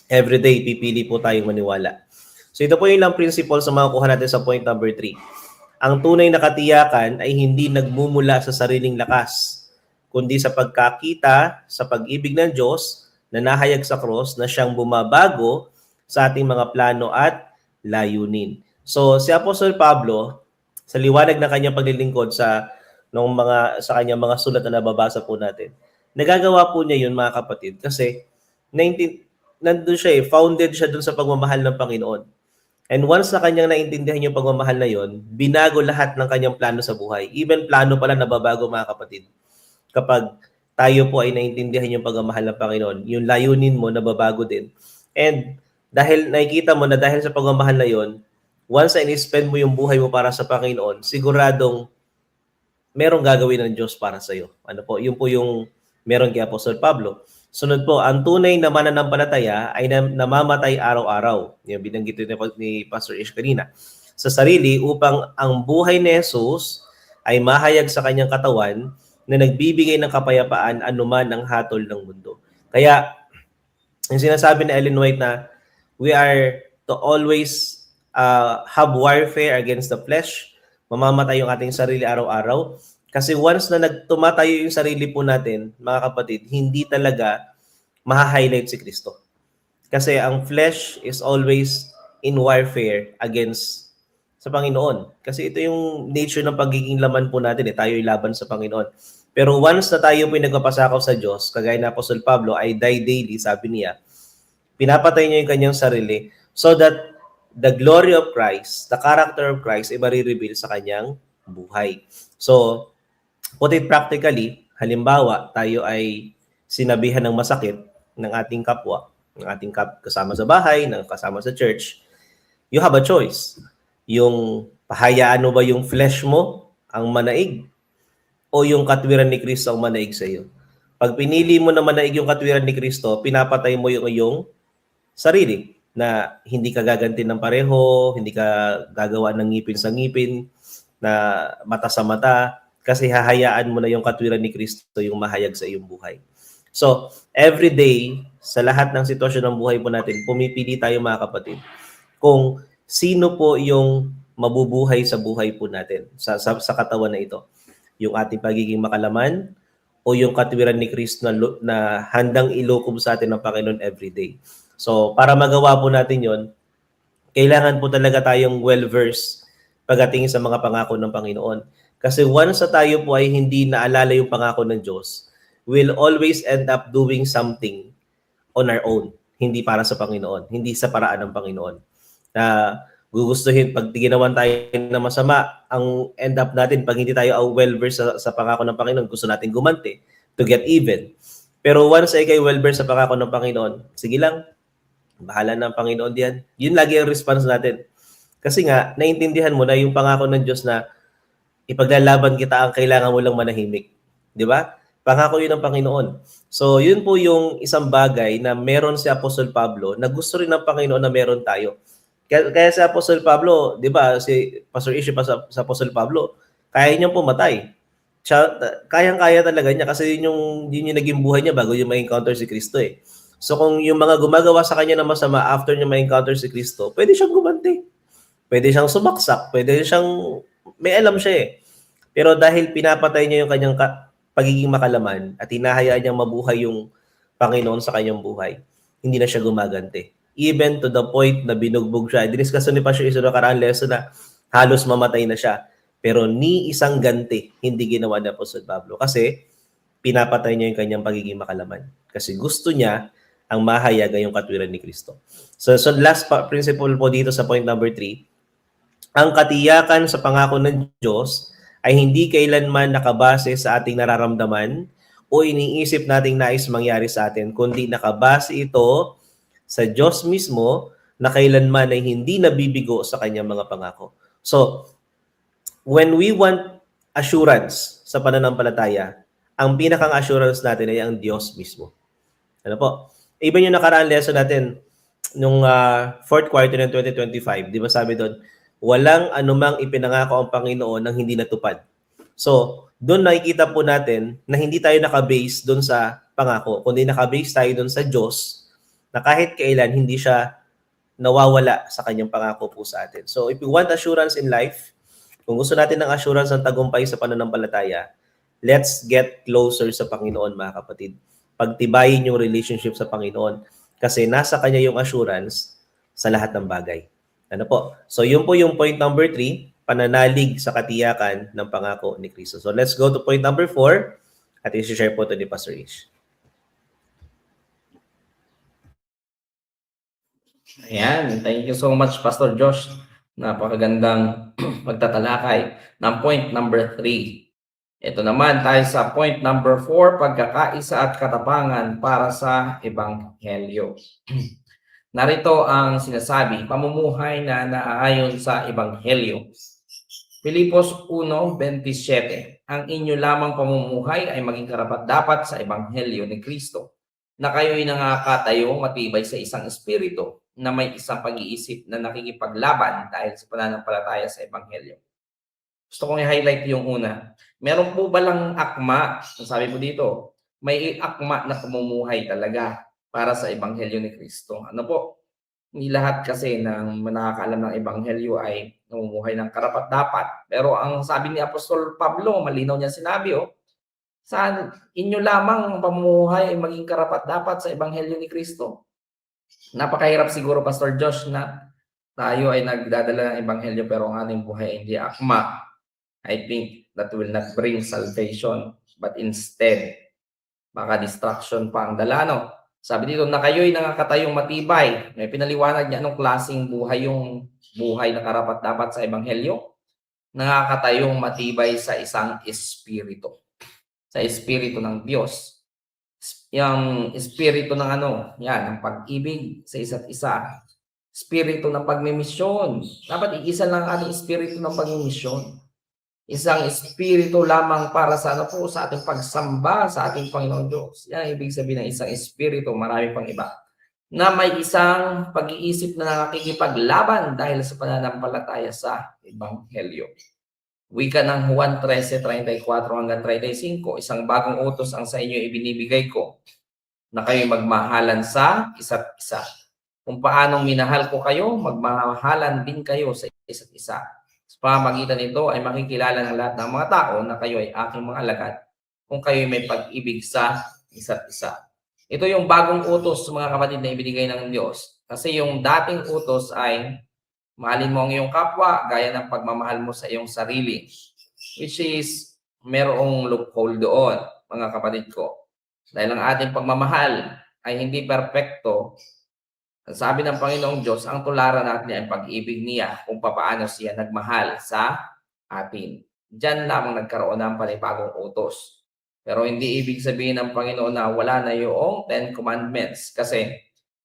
Every day, pipili po tayong maniwala. So, ito po yung ilang principles na makukuha natin sa point number 3. Ang tunay na katiyakan ay hindi nagmumula sa sariling lakas, kundi sa pagkakita, sa pag-ibig ng Diyos na nahayag sa cross na siyang bumabago sa ating mga plano at layunin. So, si Apostol Pablo, sa liwanag na kanyang paglilingkod sa kanyang mga sulat na nababasa po natin, nagagawa po niya yun, mga kapatid, kasi nandun siya founded siya dun sa pagmamahal ng Panginoon. And once na kanyang naintindihan yung pagmamahal na yun, binago lahat ng kanyang plano sa buhay. Even plano pala nababago, mga kapatid. kapag tayo po ay naintindihan yung pagmamahal ng Panginoon, yung layunin mo nababago din. And dahil nakikita mo na dahil sa pagmamahal na yun, once na in-spend mo yung buhay mo para sa Panginoon, siguradong merong gagawin ng Diyos para sa iyo. Ano po? Yun po yung meron kay Apostol Pablo. Sunod po, ang tunay na mananampalataya ay namamatay araw-araw. Yung binanggit ni Pastor Ish kanina. Sa sarili upang ang buhay ni Jesus ay mahayag sa kanyang katawan na nagbibigay ng kapayapaan anuman ang hatol ng mundo. Kaya, yung sinasabi ni Ellen White na we are to always have warfare against the flesh, mamamatay yung ating sarili araw-araw. Kasi once na nagtumatayo yung sarili po natin, mga kapatid, hindi talaga maha-highlight si Kristo. Kasi ang flesh is always in warfare against sa Panginoon. Kasi ito yung nature ng pagiging laman po natin. Tayo ay laban sa Panginoon. Pero once na tayo po nagpapasakaw sa Diyos, kagaya na Apostol Pablo, I die daily, sabi niya, pinapatay niya yung kanyang sarili so that the glory of Christ, the character of Christ, ay marireveal sa kanyang buhay. So, put it practically, halimbawa, tayo ay sinabihan ng masakit ng ating kapwa, ng ating kasama sa bahay, ng kasama sa church, you have a choice. Yung pahayaan mo ba yung flesh mo ang manaig o yung katwiran ni Kristo ang manaig sa iyo? Pag pinili mo na manaig yung katwiran ni Kristo, pinapatay mo yung iyong sarili na hindi ka gaganti ng pareho, hindi ka gagawa ng ngipin sa ngipin, na mata sa mata, kasi hahayaan mo na yung katwiran ni Kristo yung mahayag sa iyong buhay. So, every day, sa lahat ng sitwasyon ng buhay po natin, pumipili tayo mga kapatid, kung sino po yung mabubuhay sa buhay po natin, sa katawan na ito. Yung ating pagiging makalaman o yung katwiran ni Kristo na handang ilokob sa atin ng Panginoon everyday. So, para magawa po natin yon, kailangan po talaga tayong well-versed pagdating sa mga pangako ng Panginoon. Kasi once na tayo po ay hindi naalala yung pangako ng Diyos, we'll always end up doing something on our own. Hindi para sa Panginoon. Hindi sa paraan ng Panginoon. Na gugustuhin, pag ginawan tayo na masama, ang end up natin, pag hindi tayo well-versed sa pangako ng Panginoon, gusto natin gumanti to get even. Pero once ay kayo well-versed sa pangako ng Panginoon, sige lang, bahala na ang Panginoon diyan. Yun lagi ang response natin. Kasi nga, naintindihan mo na yung pangako ng Diyos na ipaglalaban kita, ang kailangan mo lang manahimik. Di ba? Pangako yun ng Panginoon. So, yun po yung isang bagay na meron si Apostol Pablo na gusto rin ng Panginoon na meron tayo. Kaya si Apostol Pablo, di ba, si Pastor Ishi pa sa Apostol Pablo, kaya niyang pumatay. Siya, kayang-kaya talaga niya kasi yun yung naging buhay niya bago yung ma-encounter si Kristo eh. So kung yung mga gumagawa sa kanya ng masama after niya ma-encounter si Kristo, pwede siyang gumanti. Pwede siyang sumaksak, pwede siyang, may alam siya eh. Pero dahil pinapatay niya yung kanyang pagiging makalaman at hinahayaan niyang mabuhay yung Panginoon sa kanyang buhay, hindi na siya gumaganti. Even to the point na binugbog siya. Diniscuss ni Pastor Iso na karaan lesson na halos mamatay na siya. Pero ni isang ganti, hindi ginawa ni Apostol Pablo. Kasi pinapatay niya yung kanyang pagiging makalaman. Kasi gusto niya ang mahayag ay yung katwiran ni Kristo. So last principle po dito sa point number 3, ang katiyakan sa pangako ng Diyos ay hindi kailanman nakabase sa ating nararamdaman o iniisip nating nais mangyari sa atin, kundi nakabase ito sa Diyos mismo na kailanman ay hindi nabibigo sa kanyang mga pangako. So, when we want assurance sa pananampalataya, ang pinakang assurance natin ay ang Diyos mismo. Ano po? Even yung nakaraan lesson natin nung fourth quarter ng 2025, di ba sabi doon, walang anumang ipinangako ang Panginoon nang hindi natupad. So, doon nakikita po natin na hindi tayo nakabase doon sa pangako, kundi nakabase tayo doon sa Diyos na kahit kailan hindi siya nawawala sa kanyang pangako po sa atin. So, if we want assurance in life, kung gusto natin ng assurance ng tagumpay sa pananampalataya, let's get closer sa Panginoon, mga kapatid. Pagtibayin yung relationship sa Panginoon kasi nasa Kanya yung assurance sa lahat ng bagay. Ano po? So, yun po yung point number 3, pananalig sa katiyakan ng pangako ni Kristo. So, let's go to point number 4 at i-share po ito ni Pastor Ish. Ayan, thank you so much, Pastor Josh. Napakagandang pagtatalakay ng point number 3. Ito naman tayo sa point number 4, pagkakaisa at katapangan para sa Ebanghelyo. Narito ang sinasabi, pamumuhay na naaayon sa Ebanghelyo. Pilipos 1:27, ang inyo lamang pamumuhay ay maging karapat-dapat sa Ebanghelyo ni Kristo, na kayo'y nangakatayo matibay sa isang espiritu na may isang pag-iisip na nakikipaglaban dahil sa pananampalataya sa Ebanghelyo. Gusto kong i-highlight yung una. Meron po ba lang akma? Sabi po dito, may akma na pamumuhay talaga para sa Ebanghelyo ni Kristo. Ano po? Hindi lahat kasi ng nakakaalam ng Ebanghelyo ay namumuhay ng karapat-dapat. Pero ang sabi ni Apostol Pablo, malinaw niya sinabi, sa inyo lamang ang pamumuhay ay maging karapat-dapat sa Ebanghelyo ni Kristo. Napakahirap siguro, Pastor Josh, na tayo ay nagdadala ng Ebanghelyo pero ang ating buhay ay hindi akma. I think that will not bring salvation, but instead, baka distraction pa ang dala, no? Sabi dito na kayo'y nangakatayong matibay. May pinaliwanag niya anong klaseng buhay yung buhay na karapat-dapat sa Ebanghelyo. Nangakatayong matibay sa isang espiritu. Sa espiritu ng Diyos. Yung espiritu ng ng pag-ibig sa isa't isa. Espiritu ng pagmimisyon. Dapat iisa lang ang ating espiritu ng pagmimisyon. Isang espiritu lamang para sa sa ating pagsamba sa ating Panginoon Diyos. Yan ang ibig sabihin ng isang espiritu, marami pang iba. Na may isang pag-iisip na nakikipaglaban dahil sa pananampalataya sa Ebanghelyo. Wika ng Juan 13:34 hanggang 35, isang bagong utos ang sa inyo ibinibigay ko, na kayo magmahalan sa isa't isa. Kung paanong minahal ko kayo, magmahalan din kayo sa isa't isa. Sa pamamagitan nito ay makikilala ng lahat ng mga tao na kayo ay aking mga alagad kung kayo may pag-ibig sa isa't isa. Ito yung bagong utos, mga kapatid, na ibinigay ng Diyos. Kasi yung dating utos ay mahalin mo ang iyong kapwa gaya ng pagmamahal mo sa iyong sarili. Which is, merong loophole doon, mga kapatid ko. Dahil ang ating pagmamahal ay hindi perpekto, sabi ng Panginoong Diyos, ang tularan natin ay pag-ibig niya kung paano siya nagmahal sa atin. Diyan lamang nagkaroon ng panibagong utos. Pero hindi ibig sabihin ng Panginoon na wala na yung 10 Commandments. Kasi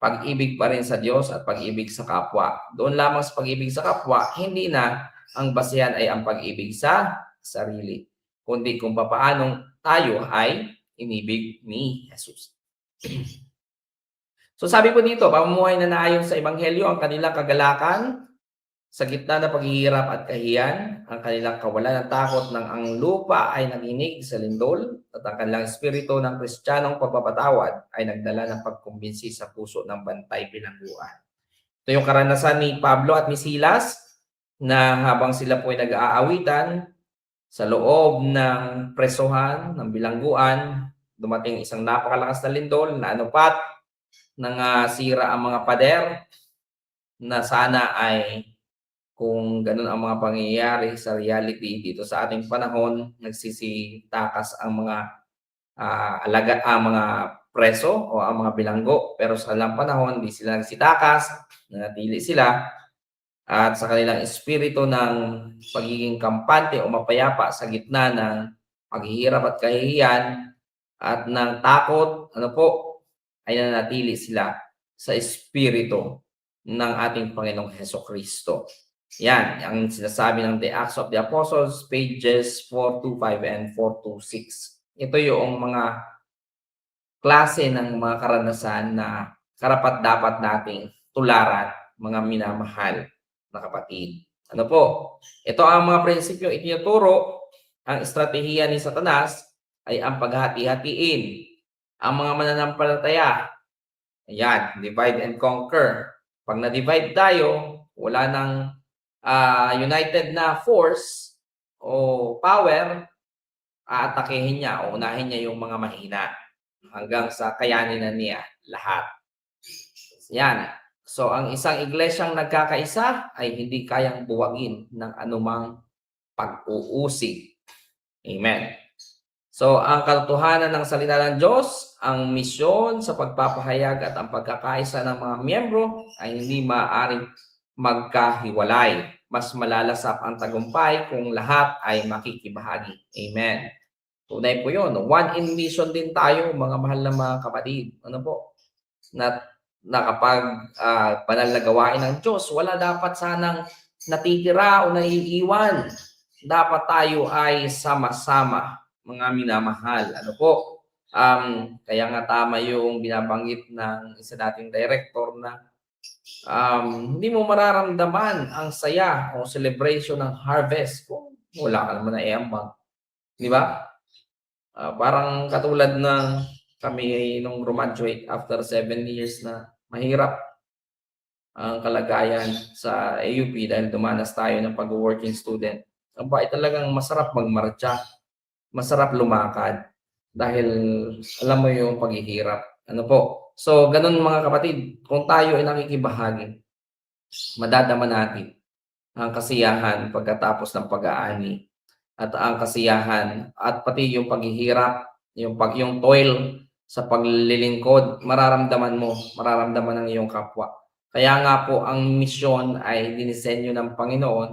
pag-ibig pa rin sa Diyos at pag-ibig sa kapwa. Doon lamang sa pag-ibig sa kapwa, hindi na ang basehan ay ang pag-ibig sa sarili. Kundi kung paano tayo ay inibig ni Jesus. So sabi po dito, pamumuhay na naayon sa Ebanghelyo ang kanilang kagalakan sa gitna ng paghihirap at kahiyan, ang kanilang kawalan ng takot ng ang lupa ay naginig sa lindol at ang kanilang espiritu ng Kristiyanong pagpapatawad ay nagdala ng pagkumbinsi sa puso ng bantay bilangguan. Ito yung karanasan ni Pablo at ni Silas na habang sila po ay nag-aawitan sa loob ng presohan, ng bilangguan, dumating isang napakalakas na lindol na anupat, nang sira ang mga pader na sana ay kung ganun ang mga pangyayari sa reality dito sa ating panahon, nagsisitakas ang mga mga preso o ang mga bilanggo. Pero sa ilang panahon, hindi sila nagsitakas, nanatili sila at sa kanilang espiritu ng pagiging kampante o mapayapa sa gitna ng paghihirap at kahihiyan at ng takot, ay nanatili sila sa espiritu ng ating Panginoong Hesukristo. Yan, ang sinasabi ng The Acts of the Apostles, pages 425 and 426. Ito yung mga klase ng mga karanasan na karapat-dapat nating tularan, mga minamahal na kapatid. Ano po? Ito ang mga prinsipyo itinuturo. Ang estratehiya ni Satanas ay ang paghati-hatiin ang mga mananampalataya. Ayan, divide and conquer. Pag na-divide tayo, wala nang united na force o power, aatakehin niya o unahin niya yung mga mahina hanggang sa kayanin na niya lahat. Yan. So, ang isang iglesyang nagkakaisa ay hindi kayang buwagin ng anumang pag-uusig. Amen. So, ang katotohanan ng salita ng Diyos, ang misyon sa pagpapahayag at ang pagkakaisa ng mga miyembro ay hindi maaaring magkahiwalay. Mas malalasap ang tagumpay kung lahat ay makikibahagi. Amen. Tunay po yun. One in mission din tayo, mga mahal na mga kapatid. Ano po? Na kapag banal na gawain ng Diyos, wala dapat sanang natitira o naiiwan. Dapat tayo ay sama-sama, mga minamahal. Ano po? Kaya nga tama yung binabanggit ng isa dating director na hindi mo mararamdaman ang saya o celebration ng harvest kung wala ka naman na iambang. Di ba? Parang katulad ng kami nung graduate after 7 years na mahirap ang kalagayan sa AUP dahil dumanas tayo ng pag-working student. Ang bait talagang masarap magmarcha, masarap lumakad dahil alam mo yung paghihirap. Ano po? So, ganun mga kapatid, kung tayo ay nakikibahagi, madadama natin ang kasiyahan pagkatapos ng pag-aani at ang kasiyahan at pati yung paghihirap, yung toil sa paglilingkod, mararamdaman ng iyong kapwa. Kaya nga po ang misyon ay dinisenyo ng Panginoon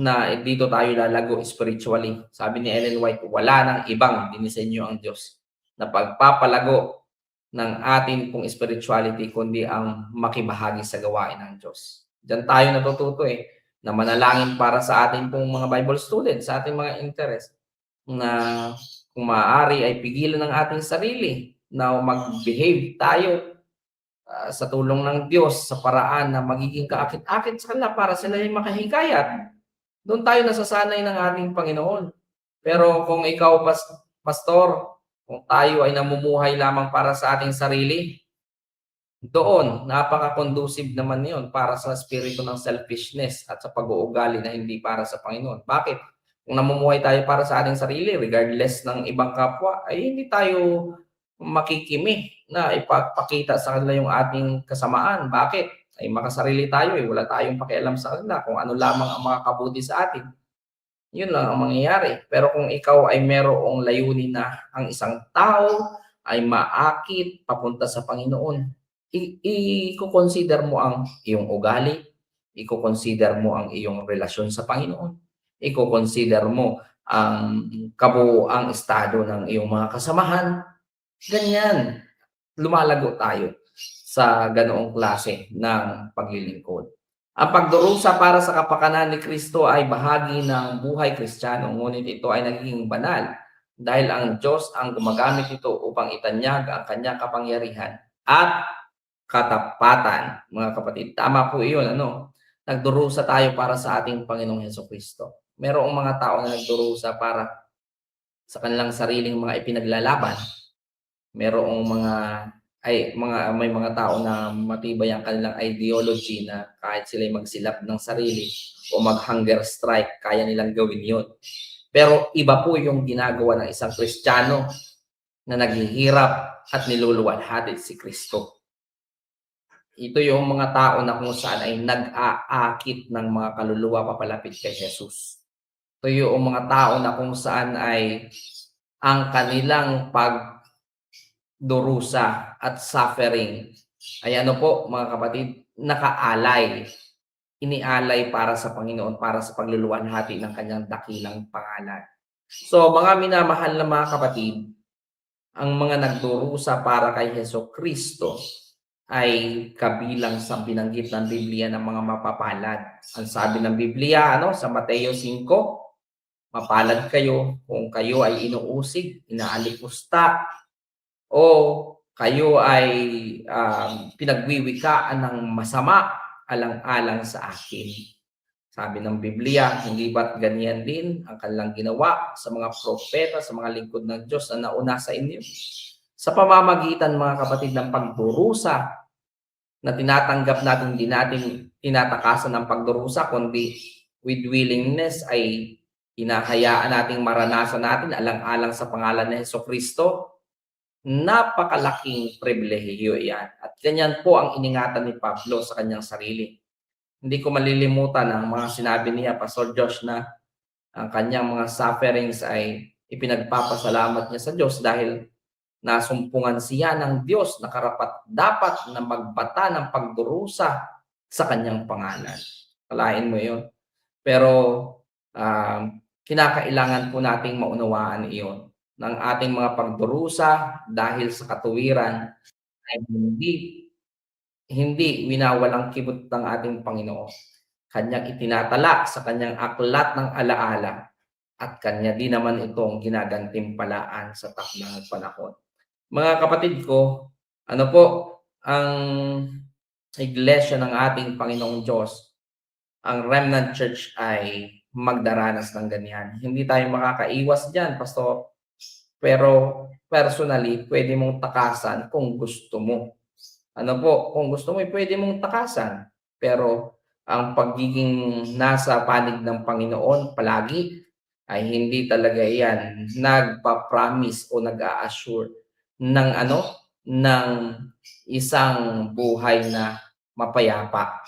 na dito tayo lalago spiritually. Sabi ni Ellen White, wala nang ibang dinisenyo ang Diyos na pagpapalago ng atin pong spirituality kundi ang makibahagi sa gawain ng Diyos. Diyan tayo natututo na manalangin para sa ating pong mga Bible students, sa ating mga interest, na kung maaari ay pigilan ng ating sarili na mag-behave tayo sa tulong ng Diyos sa paraan na magiging kaakit-akit sa kanila para sila ay makahikayat. Doon tayo nasasanay ng ating Panginoon. Pero kung ikaw, pastor, kung tayo ay namumuhay lamang para sa ating sarili, doon, napaka-conducive naman yon para sa spirito ng selfishness at sa pag-uugali na hindi para sa Panginoon. Bakit? Kung namumuhay tayo para sa ating sarili, regardless ng ibang kapwa, ay hindi tayo makikimi na ipapakita sa kanila yung ating kasamaan. Bakit? Ay makasarili tayo, wala tayong pakialam sa kanila kung ano lamang ang makakabuti sa atin. Yun lang ang mangyayari. Pero kung ikaw ay merong layunin na ang isang tao ay maakit papunta sa Panginoon, i-consider mo ang iyong ugali, i-consider mo ang iyong relasyon sa Panginoon, i-consider mo ang kabuuang estado ng iyong mga kasamahan. Ganyan, lumalago tayo sa ganoong klase ng paglilingkod. Ang pagdurusa para sa kapakanan ni Kristo ay bahagi ng buhay Kristiyano, ngunit ito ay naging banal dahil ang Diyos ang gumagamit ito upang itanyag ang kanyang kapangyarihan at katapatan. Mga kapatid, tama po iyon. Nagdurusa tayo para sa ating Panginoong Hesukristo. Merong mga tao na nagdurusa para sa kanilang sariling mga ipinaglalaban. May mga tao na matibay ang kanilang ideology na kahit sila'y magsilap ng sarili o mag-hunger strike, kaya nilang gawin yun. Pero iba po yung ginagawa ng isang Kristiyano na naghihirap at niluluwalhati si Kristo. Ito yung mga tao na kung saan ay nag-aakit ng mga kaluluwa papalapit kay Jesus. Ito yung mga tao na kung saan ay ang kanilang pagdurusa at suffering ay mga kapatid, nakaalay. Inialay para sa Panginoon, para sa pagluluwalhati ng kanyang dakilang pangalan. So mga minamahal na mga kapatid, ang mga nagdurusa para kay Hesukristo ay kabilang sa binanggit ng Biblia ng mga mapapalad. Ang sabi ng Biblia sa Mateo 5, mapalad kayo kung kayo ay inuusig, inaalipusta, o kayo ay pinagwiwikaan ng masama alang-alang sa akin. Sabi ng Biblia, hindi ba't ganyan din ang kanilang ginawa sa mga propeta, sa mga lingkod ng Diyos na nauna sa inyo? Sa pamamagitan, mga kapatid, ng pagdurusa na tinatanggap natin, hindi natin tinatakasan ng pagdurusa, kundi with willingness ay hinahayaan nating maranasan natin alang-alang sa pangalan ni Hesukristo. Napakalaking pribilehiyo yan. At ganyan po ang iningatan ni Pablo sa kanyang sarili. Hindi ko malilimutan ang mga sinabi niya, Pastor Josh, na ang kanyang mga sufferings ay ipinagpapasalamat niya sa Diyos dahil nasumpungan siya ng Diyos na karapat-dapat na magbata ng pagdurusa sa kanyang pangalan. Kalain mo yun. Pero kinakailangan po nating maunawaan iyon. ng ating mga pagdurusa dahil sa katuwiran ay hindi winawalang kibot ng ating Panginoon. Kanyang itinatala sa kanyang aklat ng alaala at kanya din naman itong ginagantimpalaan sa takdang panahon. Mga kapatid ko, ano po ang iglesia ng ating Panginoong Diyos, ang Remnant Church ay magdaranas ng ganyan. Hindi tayo makakaiwas dyan, Pastor. Pero personally, pwede mong takasan kung gusto mo. Ano po, kung gusto mo, pwede mong takasan. Pero ang pagiging nasa panig ng Panginoon palagi ay hindi talaga yan nagpa-promise o nag-a-assure ng ng isang buhay na mapayapa.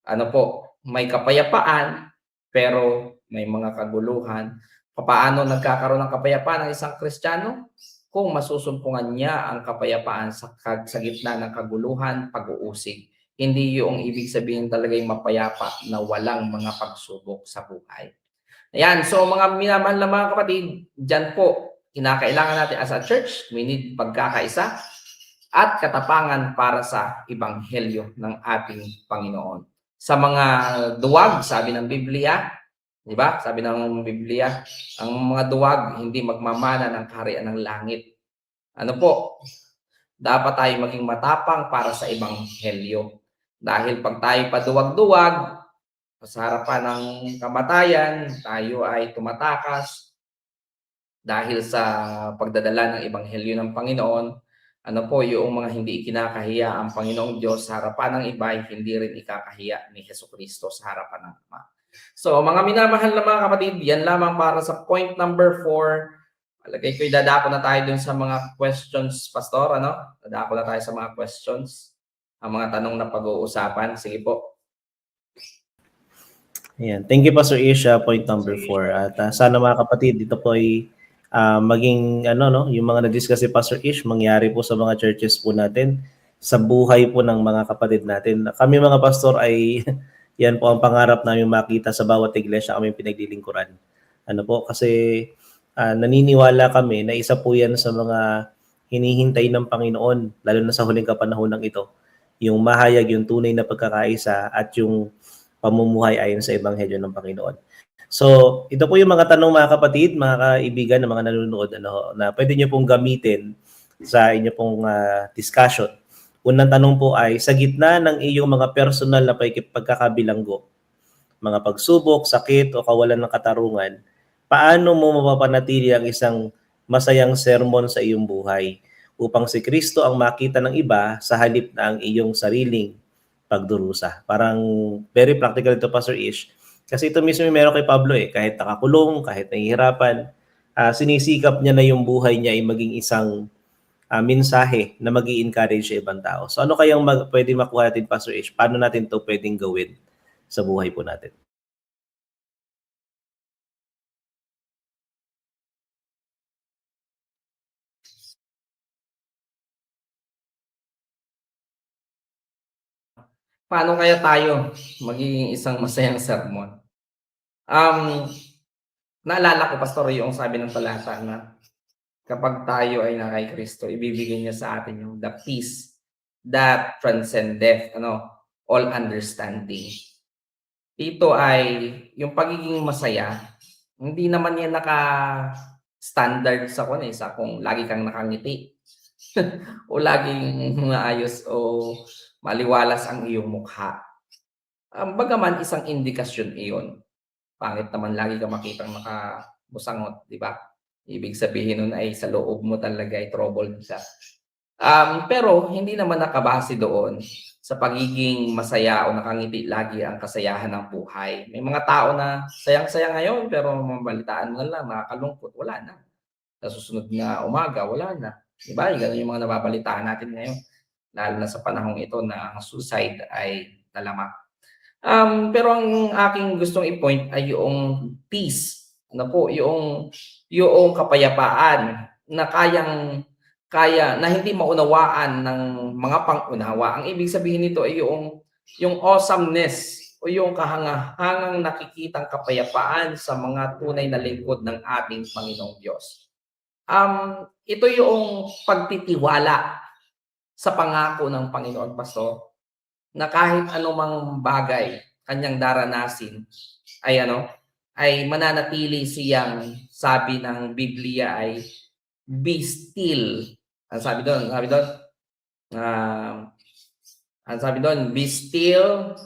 Ano po, may kapayapaan pero may mga kaguluhan. Paano nagkakaroon ng kapayapaan ng isang Kristiyano? Kung masusumpungan niya ang kapayapaan sa gitna ng kaguluhan, pag-uusig. Hindi yung ibig sabihin talaga yung mapayapa na walang mga pagsubok sa buhay. Ayan, so mga minamahal na mga kapatid, dyan po, kinakailangan natin as a church, we need pagkakaisa at katapangan para sa ebanghelyo ng ating Panginoon. Sa mga duwag, sabi ng Biblia, di ba? Sabi ng Biblia, ang mga duwag hindi magmamana ng kaharian ng langit. Ano po? Dapat tayo maging matapang para sa ebanghelyo. Dahil pag tayo paduwag-duwag, sa harapan ng kamatayan, tayo ay tumatakas dahil sa pagdadala ng ebanghelyo ng Panginoon. Ano po, yung mga hindi ikinakahiya ang Panginoong Diyos sa harapan ng iba, hindi rin ikakahiya ni Jesucristo sa harapan ng Ama. So, mga minamahal na mga kapatid, yan lamang para sa point number 4. Palagay ko, dadako na tayo dun sa mga questions, Pastor, ano? Dadako na tayo sa mga questions, ang mga tanong na pag-uusapan. Sige po. Ayan. Thank you, Pastor Isha, point number 4. At sana mga kapatid, dito po ay maging yung mga na-discuss si Pastor Ish, mangyari po sa mga churches po natin, sa buhay po ng mga kapatid natin. Kami mga pastor ay yan po ang pangarap namin makita sa bawat iglesia kami pinaglilingkuran. Ano po, kasi naniniwala kami na isa po yan sa mga hinihintay ng Panginoon, lalo na sa huling kapanahonan ito, yung mahayag, yung tunay na pagkakaisa at yung pamumuhay ayon sa ebanghelyo ng Panginoon. So, ito po yung mga tanong mga kapatid, mga kaibigan na mga nanonood na pwede niyo pong gamitin sa inyo pong discussion. Unang tanong po ay, sa gitna ng iyong mga personal na pagkakabilanggo, mga pagsubok, sakit o kawalan ng katarungan, paano mo mapapanatili ang isang masayang sermon sa iyong buhay upang si Kristo ang makita ng iba sa halip na ang iyong sariling pagdurusa? Parang very practical ito, Pastor Ish. Kasi ito mismo yung meron kay Pablo kahit nakakulong, kahit nahihirapan, sinisikap niya na yung buhay niya ay maging isang mensahe na mag-i-encourage sa ibang tao. So ano kayang pwede makuha natin, Pastor Ish? Paano natin ito pwedeng gawin sa buhay po natin? Paano kaya tayo magiging isang masayang sermon? Naalala ko, Pastor, yung sabi ng talata na kapag tayo ay na kay Kristo, ibibigay niya sa atin yung the peace that transcendeth all understanding. Ito ay yung pagiging masaya, hindi naman yan naka-standard sa kung lagi kang nakangiti o laging maayos o maliwalas ang iyong mukha. Bagaman isang indikasyon iyon. Pangit naman lagi ka makitang nakabusangot, di ba? Ibig sabihin nun ay sa loob mo talaga ay troubled ka. Pero hindi naman nakabase doon sa pagiging masaya o nakangiti lagi ang kasayahan ng buhay. May mga tao na sayang-saya ngayon pero mabalitaan mo lang, nakakalungkot, wala na. Sa susunod na umaga, wala na. Di ba? Ganun yung mga nababalitaan natin ngayon. Lalo na sa panahong ito na ang suicide ay talamak. Pero ang aking gustong i-point ay yung peace. Yung kapayapaan na kaya na hindi maunawaan ng mga pang-unawa. Ang ibig sabihin nito ay yung awesomeness o yung kahangahangang nakikitang kapayapaan sa mga tunay na lingkod ng ating Panginoong Diyos. ito yung pagtitiwala sa pangako ng Panginoon, Pastor, na kahit anumang bagay kanyang daranasin ay mananatili siyang, sabi ng Biblia ay be still. Ang sabi doon, be still.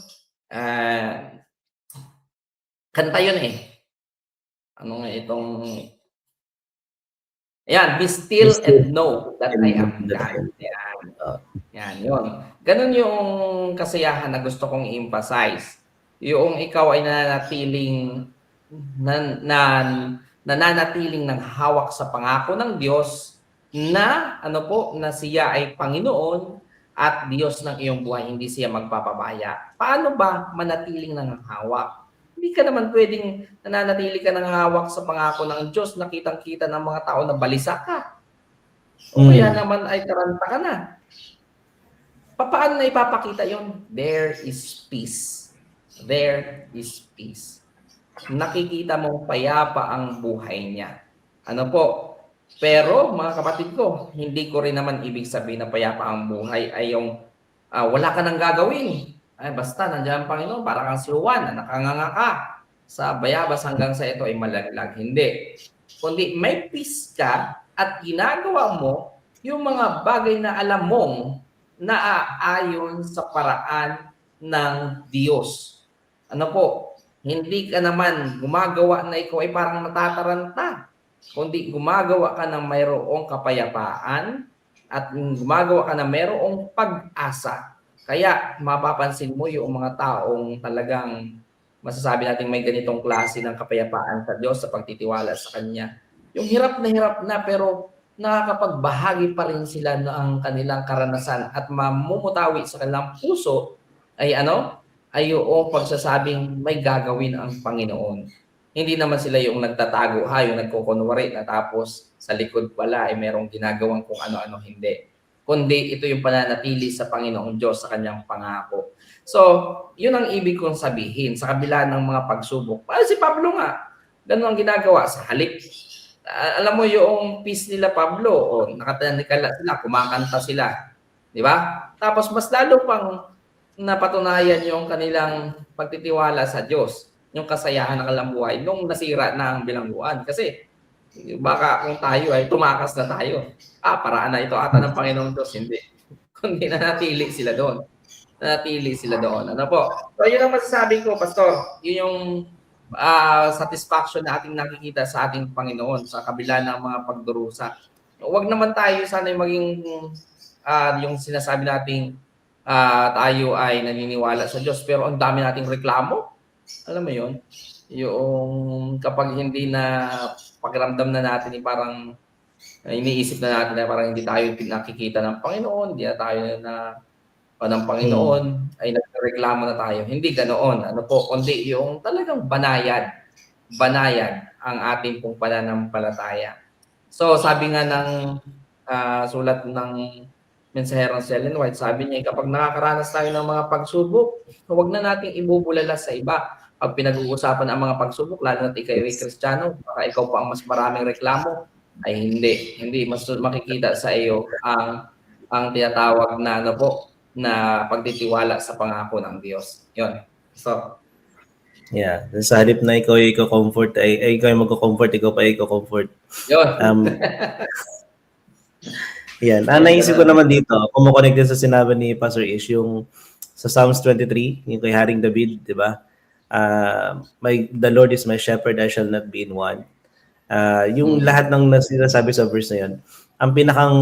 Kanta yun eh. Ano nga itong... Ayan, be still and know that I am God. Yan, yun. Ganun yung kasiyahan na gusto kong i-emphasize. Yung ikaw ay nananatiling ng hawak sa pangako ng Diyos na na siya ay Panginoon at Diyos ng iyong buhay, hindi siya magpapabaya. Paano ba manatiling ng hawak? Hindi ka naman pwedeng nananatili ka ng hawak sa pangako ng Diyos na kitang-kita ng mga tao na balisa ka. O kaya naman ay taranta ka na. Paano na ipapakita yon? There is peace. There is peace. Nakikita mong payapa ang buhay niya. Pero mga kapatid ko, hindi ko rin naman ibig sabihin na payapa ang buhay ay yung wala ka nang gagawin. Ay basta nandiyan ang Panginoon, para kang siluwan na nakanganga ka sa bayabas hanggang sa ito ay malaglag. Hindi. Kundi may peace ka at ginagawa mo yung mga bagay na alam mong naaayon sa paraan ng Diyos. Hindi ka naman gumagawa na ikaw ay parang natataranta, kundi gumagawa ka ng mayroong kapayapaan at gumagawa ka ng mayroong pag-asa. Kaya mapapansin mo yung mga taong talagang masasabi natin may ganitong klase ng kapayapaan sa Diyos sa pagtitiwala sa Kanya. Yung hirap na pero nakakapagbahagi pa rin sila ng kanilang karanasan at mamumutawi sa kanilang puso ay yung pagsasabing may gagawin ang Panginoon. Hindi naman sila yung nagtatago, yung nagkukunwari na tapos sa likod pala ay merong ginagawang kung ano-ano, hindi. Kundi ito yung pananatili sa Panginoong Diyos sa kanyang pangako. So, yun ang ibig kong sabihin sa kabila ng mga pagsubok. Si Pablo nga, ganun ang ginagawa sa halip. Alam mo yung peace nila Pablo, nakatanikala sila, kumakanta sila. Di ba? Tapos mas lalo pang napatunayan yung kanilang pagtitiwala sa Diyos, yung kasayahan ng kanilang buhay nung nasira na ang bilangguan. Kasi baka kung tayo ay tumakas na tayo. Paraan na ito ata ng Panginoong Diyos. Hindi. Kundi nanatili sila doon. So yun ang masasabi ko, Pastor. Yun yung satisfaction na ating nakikita sa ating Panginoon sa kabila ng mga pagdurusa. Huwag naman tayo sana maging yung sinasabi nating tayo ay naniniwala sa Diyos pero ang dami nating reklamo. Alam mo yun? Yung kapag hindi na pakiramdam na natin parang iniisip na natin na parang hindi tayo nakikita ng Panginoon, hindi na tayo ng Panginoon, ay nagreklamo na tayo. Hindi ganoon. Kundi yung talagang banayan ang ating pong pananampalataya. So sabi nga ng sulat ng mensaherong si Ellen White, sabi niya, kapag nakakaranas tayo ng mga pagsubok, huwag na nating ibubulala sa iba. Pag pinag-uusapan ang mga pagsubok, lalo na ikaw ay Kristiyano, baka ikaw pa ang mas maraming reklamo, ay hindi. Mas makikita sa iyo ang tinatawag na na pagtitiwala sa pangako ng Diyos. Yun. So, yeah. Sa halip na ikaw ay comfort ay ikaw ay magko-comfort, ikaw pa ay comfort. Yun. Yan. Naisip ko naman dito, kumukonect din sa sinabi ni Pastor Ish, yung sa Psalms 23, yung kay Haring David, di ba? The Lord is my shepherd, I shall not be in want. Yung lahat ng sinasabi sa verse na yun, ang pinakang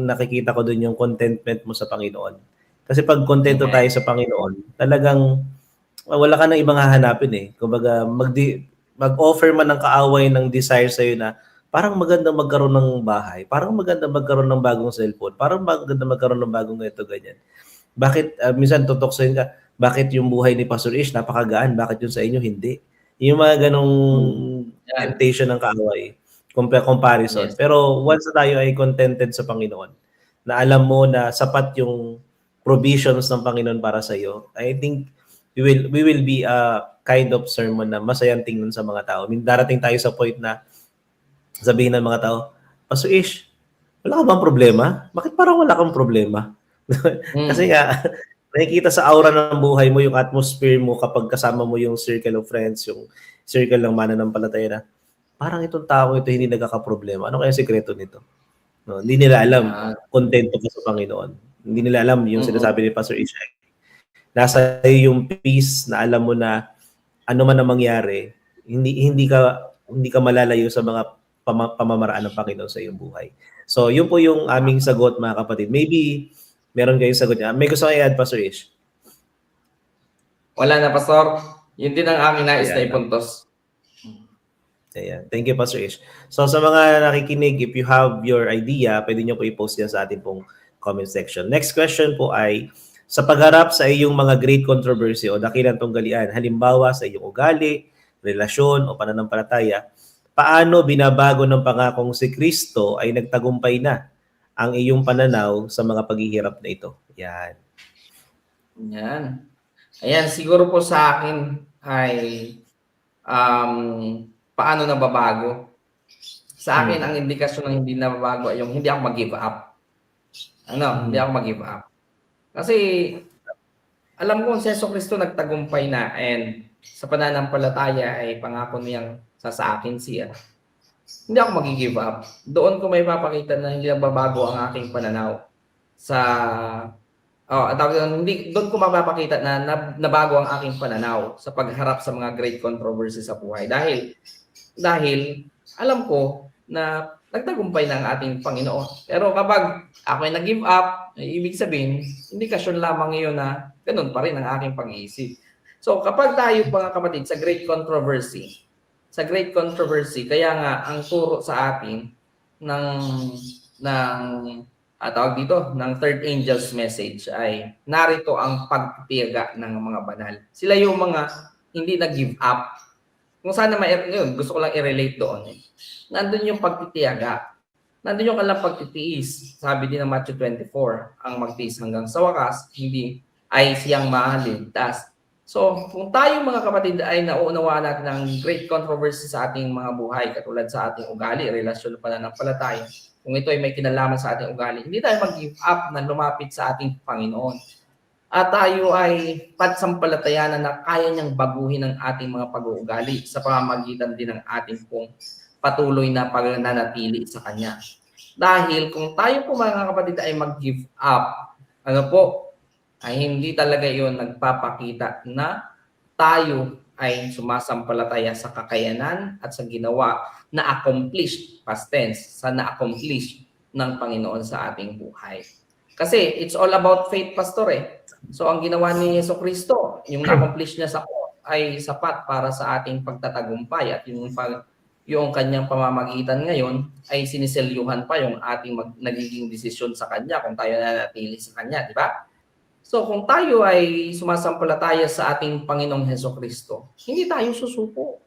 nakikita ko dun yung contentment mo sa Panginoon. Kasi pag kontento tayo sa Panginoon, talagang wala ka nang ibang hahanapin eh. Kumbaga, mag-offer man ng kaaway ng desire sa'yo na parang maganda magkaroon ng bahay, parang maganda magkaroon ng bagong cellphone, parang maganda magkaroon ng bagong ito, ganyan. Bakit, minsan tutoksohin ka, bakit yung buhay ni Pastor Ish napakagaan, bakit yun sa inyo hindi? Yung mga ganong temptation ng kaaway, comparison. Yes. Pero once na tayo ay contented sa Panginoon, na alam mo na sapat yung provisions ng Panginoon para sa iyo, I think we will be a kind of sermon na masayang tingnan sa mga tao. I mean, darating tayo sa point na sabihin ng mga tao, Pastor Ish, wala ka bang problema? Bakit parang wala kang problema? Kasi nga, nakikita sa aura ng buhay mo, yung atmosphere mo kapag kasama mo yung circle of friends, yung circle ng mananampalataya na, parang itong tao ito hindi nagkakaproblema. Ano kaya sikreto nito? No, hindi nila alam, Yan. kontento ka sa Panginoon. Hindi nila alam yung Mm-mm. sinasabi ni Pastor Ish. Nasa iyo yung peace na alam mo na ano man ang mangyari, hindi ka malalayo sa mga pamamaraan ng Panginoon sa iyong buhay. So, yun po yung aming sagot, mga kapatid. Maybe meron kayong sagot niya. May gusto kayo i-add, Pastor Ish? Wala na, Pastor. Yun din ang aming nais na Ayan. ipuntos. Ayan. Thank you, Pastor Ish. So, sa mga nakikinig, if you have your idea, pwede nyo po i-post yan sa ating pong comment section. Next question po ay, sa pagharap sa iyong mga great controversy o dakilang tunggalian, halimbawa sa iyong ugali, relasyon o pananampalataya, paano binabago ng pangakong si Kristo ay nagtagumpay na ang iyong pananaw sa mga paghihirap na ito? Yan. Yan. Ayan, siguro po sa akin ay paano nababago. Sa akin, ang indikasyon ng hindi nababago ay yung hindi ako mag-give up. Hindi ako mag-give up. Kasi alam ko si Yesu Cristo nagtagumpay na and sa pananampalataya ay pangako niyang sa akin siya. Hindi ako mag-give up. Doon ko may papakita na hindi nababago ang aking pananaw sa doon ko mapapakita na nabago ang aking pananaw sa pagharap sa mga great controversy sa buhay dahil alam ko na nagtagumpay ng ating Panginoon. Pero kapag ako ay nag-give up, ibig sabihin, indikasyon lamang iyon na ganun pa rin ang aking pag-iisip. So kapag tayo mga kapatid sa great controversy, kaya nga ang turo sa atin ng third angel's message ay narito ang pagtitiyaga ng mga banal. Sila yung mga hindi nag-give up. Kung sana yun, gusto ko lang i-relate doon. Nandun yung pagtitiyaga. Nandun yung kanilang pagtitiis. Sabi din ng Matthew 24, ang magtiis hanggang sa wakas, hindi ay siyang mahaligtas. So, kung tayo mga kapatid ay nauunawaan natin ang great controversy sa ating mga buhay, katulad sa ating ugali, relasyon na pananampalataya, kung ito ay may kinalaman sa ating ugali, hindi tayo mag-give up na lumapit sa ating Panginoon. At tayo ay patsampalatayanan na kaya niyang baguhin ang ating mga pag-uugali sa pamamagitan din ng ating pong patuloy na pagnanatili sa Kanya. Dahil kung tayo po mga kapatid ay mag-give up, ay hindi talaga iyon nagpapakita na tayo ay sumasampalataya sa kakayanan at sa ginawa na accomplished, past tense, sa na-accomplish ng Panginoon sa ating buhay. Kasi it's all about faith, Pastor So ang ginawa ni Yesu Cristo, yung na-accomplish niya sa cross ay sapat para sa ating pagtatagumpay at yung kanyang pamamagitan ngayon ay siniselyuhan pa yung ating nagiging desisyon sa kanya kung tayo nanatili sa kanya, di ba? So kung tayo ay sumasampalataya sa ating Panginoong Heso Kristo, hindi tayo susuko.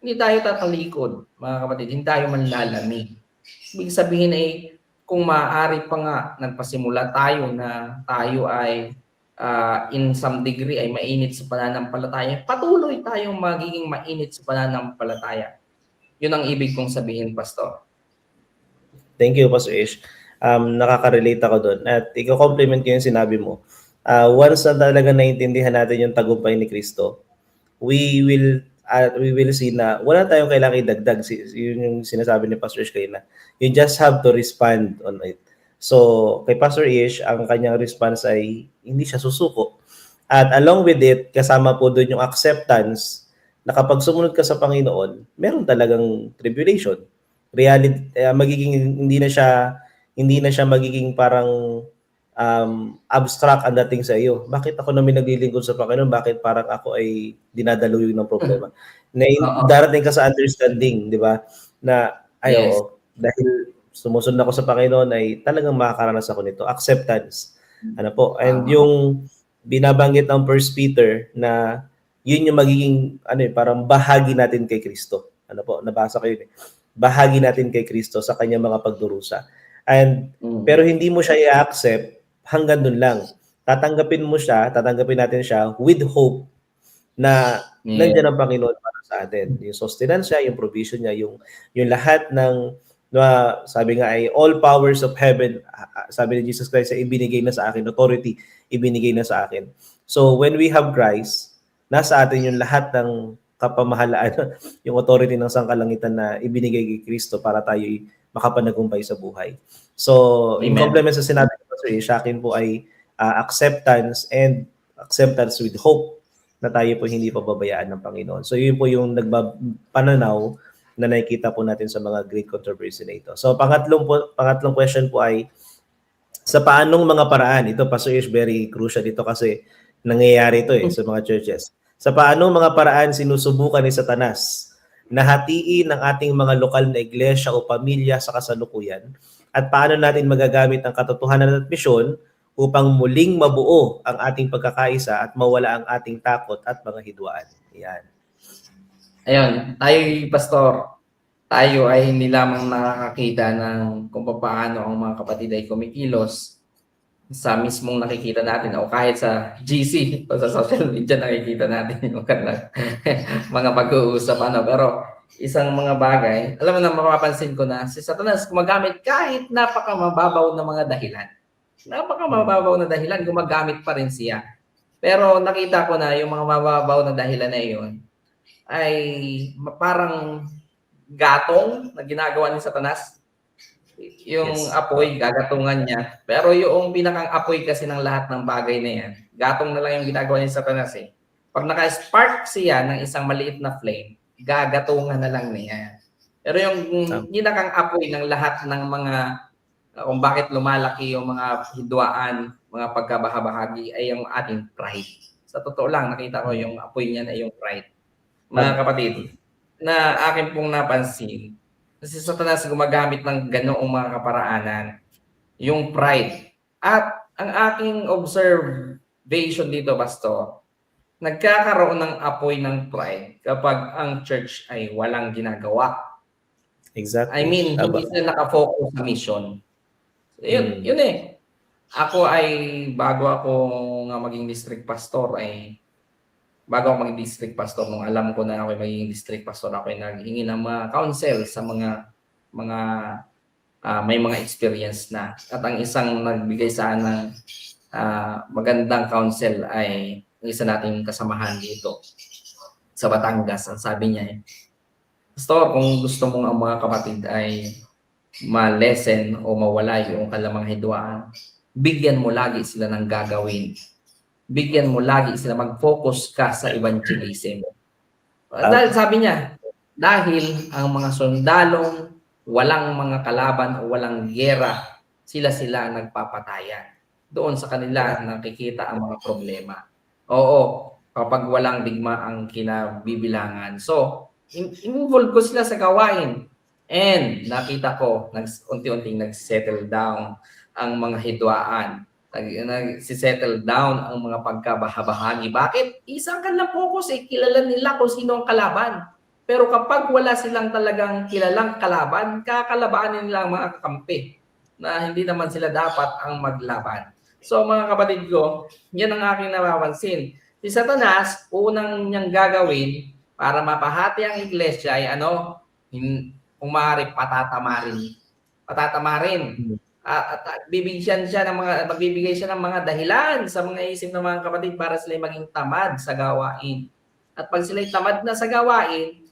Hindi tayo tatalikod, mga kapatid. Hindi tayo manlalamig. Ibig sabihin ay kung maaari pa nga nagpasimula tayo na tayo ay in some degree ay mainit sa pananampalataya, patuloy tayong magiging mainit sa pananampalataya. Yun ang ibig kong sabihin, Pastor. Thank you, Pastor Ish. Nakaka-relate ako doon. At i-compliment ko yung sinabi mo. Once na talaga naiintindihan natin yung tagumpay ni Kristo, we will see na wala tayong kailangan idagdag. Yun yung sinasabi ni Pastor Ish kanina. You just have to respond on it. So, kay Pastor Ish, ang kanyang response ay hindi siya susuko. At along with it, kasama po doon yung acceptance na kapag sumunod ka sa Panginoon, meron talagang tribulation. Reality, hindi na siya magiging parang abstract ang dating sa iyo. Bakit ako namin naglilingkod sa Panginoon? Bakit parang ako ay dinadaluyo ng problema? Na darating ka sa understanding, di ba? Na, dahil sumusunod ako sa Panginoon ay talagang makakaranas ako nito. Acceptance. And yung binabanggit ng 1 Peter na yun yung magiging parang bahagi natin kay Kristo. Nabasa ko yun bahagi natin kay Kristo sa kanyang mga pagdurusa. Pero hindi mo siya i-accept hanggang dun lang. Tatanggapin natin siya with hope na nandiyan ang Panginoon para sa atin. Yung sustenance niya, yung provision niya, yung lahat ng Na sabi nga ay all powers of heaven, sabi ni Jesus Christ, ay ibinigay na sa akin, authority ibinigay na sa akin. So when we have Christ, nasa atin yung lahat ng kapamahalaan, yung authority ng sangkalangitan na ibinigay kay Kristo para tayo makapanagumpay sa buhay. So in Amen. complement sa sinabi ni Pastor Ish, sa akin po ay acceptance with hope na tayo po hindi pababayaan ng Panginoon. So yun po yung pananaw na nakikita po natin sa mga great controversy na ito. So pangatlong question po ay sa paanong mga paraan, ito Pastor Ish, very crucial dito kasi nangyayari ito sa mga churches. Sa paanong mga paraan sinusubukan ni Satanas na hatiin ang ating mga lokal na iglesia o pamilya sa kasalukuyan at paano natin magagamit ang katotohanan at misyon upang muling mabuo ang ating pagkakaisa at mawala ang ating takot at mga hidwaan. Yan. Ayun, tayo pastor, tayo ay hindi lamang nakakakita ng kung paano ang mga kapatid ay kumikilos sa mismong nakikita natin o kahit sa GC o sa social media nakikita natin yung mga pag-uusap pero isang mga bagay, alam mo na mapapansin ko na si Satanas gumagamit kahit napakamababaw na mga dahilan. Napakamababaw na dahilan, gumagamit pa rin siya. Pero nakita ko na yung mga mababaw na dahilan na iyon ay parang gatong na ginagawa ni Satanas. Yung apoy, gagatungan niya. Pero yung pinakang apoy kasi ng lahat ng bagay na yan, gatong na lang yung ginagawa ni Satanas eh. Pag naka-spark siya ng isang maliit na flame, gagatungan na lang niya. Pero yung pinakang apoy ng lahat ng mga kung bakit lumalaki yung mga hidwaan, mga pagkabahabahagi ay yung ating pride. Sa totoo lang, nakita ko yung apoy niya na yung pride. Mga kapatid, na akin pong napansin, kasi Satanas gumagamit ng ganoong mga kaparaanan, yung pride. At ang aking observation dito, Pastor, nagkakaroon ng apoy ng pride kapag ang church ay walang ginagawa. Exactly. I mean, hindi sila nakafocus sa mission. Yun eh. Ako ay, bago ako nga maging district pastor, bago ako maging district pastor, nung alam ko na ako magiging district pastor, ako ay naghingi ng mga counsel sa mga may mga experience na. At ang isang nagbigay sa ng magandang counsel ay ang isa nating kasamahan dito sa Batangas. Ang sabi niya Pastor, kung gusto mong ang mga kapatid ay ma-lessen o mawala yung kalamang hidwaan, bigyan mo lagi sila ng gagawin. Bigyan mo lagi sila, mag-focus ka sa evangelism. Dahil sabi niya, dahil ang mga sundalong walang mga kalaban o walang gera, sila nagpapatayan. Doon sa kanila nakikita ang mga problema. Oo, kapag walang digma ang kinabibilangan. So, involve ko sila sa gawain. And nakita ko, unti-unting nag-settle down ang mga hidwaan. Nag-settle down ang mga pagkabahabahagi. Bakit? Isang kanilang focus kilala nila kung sino ang kalaban. Pero kapag wala silang talagang kilalang kalaban, kakalabanin nila ang mga kakampi na hindi naman sila dapat ang maglaban. So mga kapatid ko, yan ang aking napapansin. Si Satanas, unang niyang gagawin para mapahati ang iglesia ay kung maaari patatamarin. At magbibigay siya ng mga dahilan sa mga isip ng mga kapatid para sila maging tamad sa gawain. At pag sila tamad na sa gawain,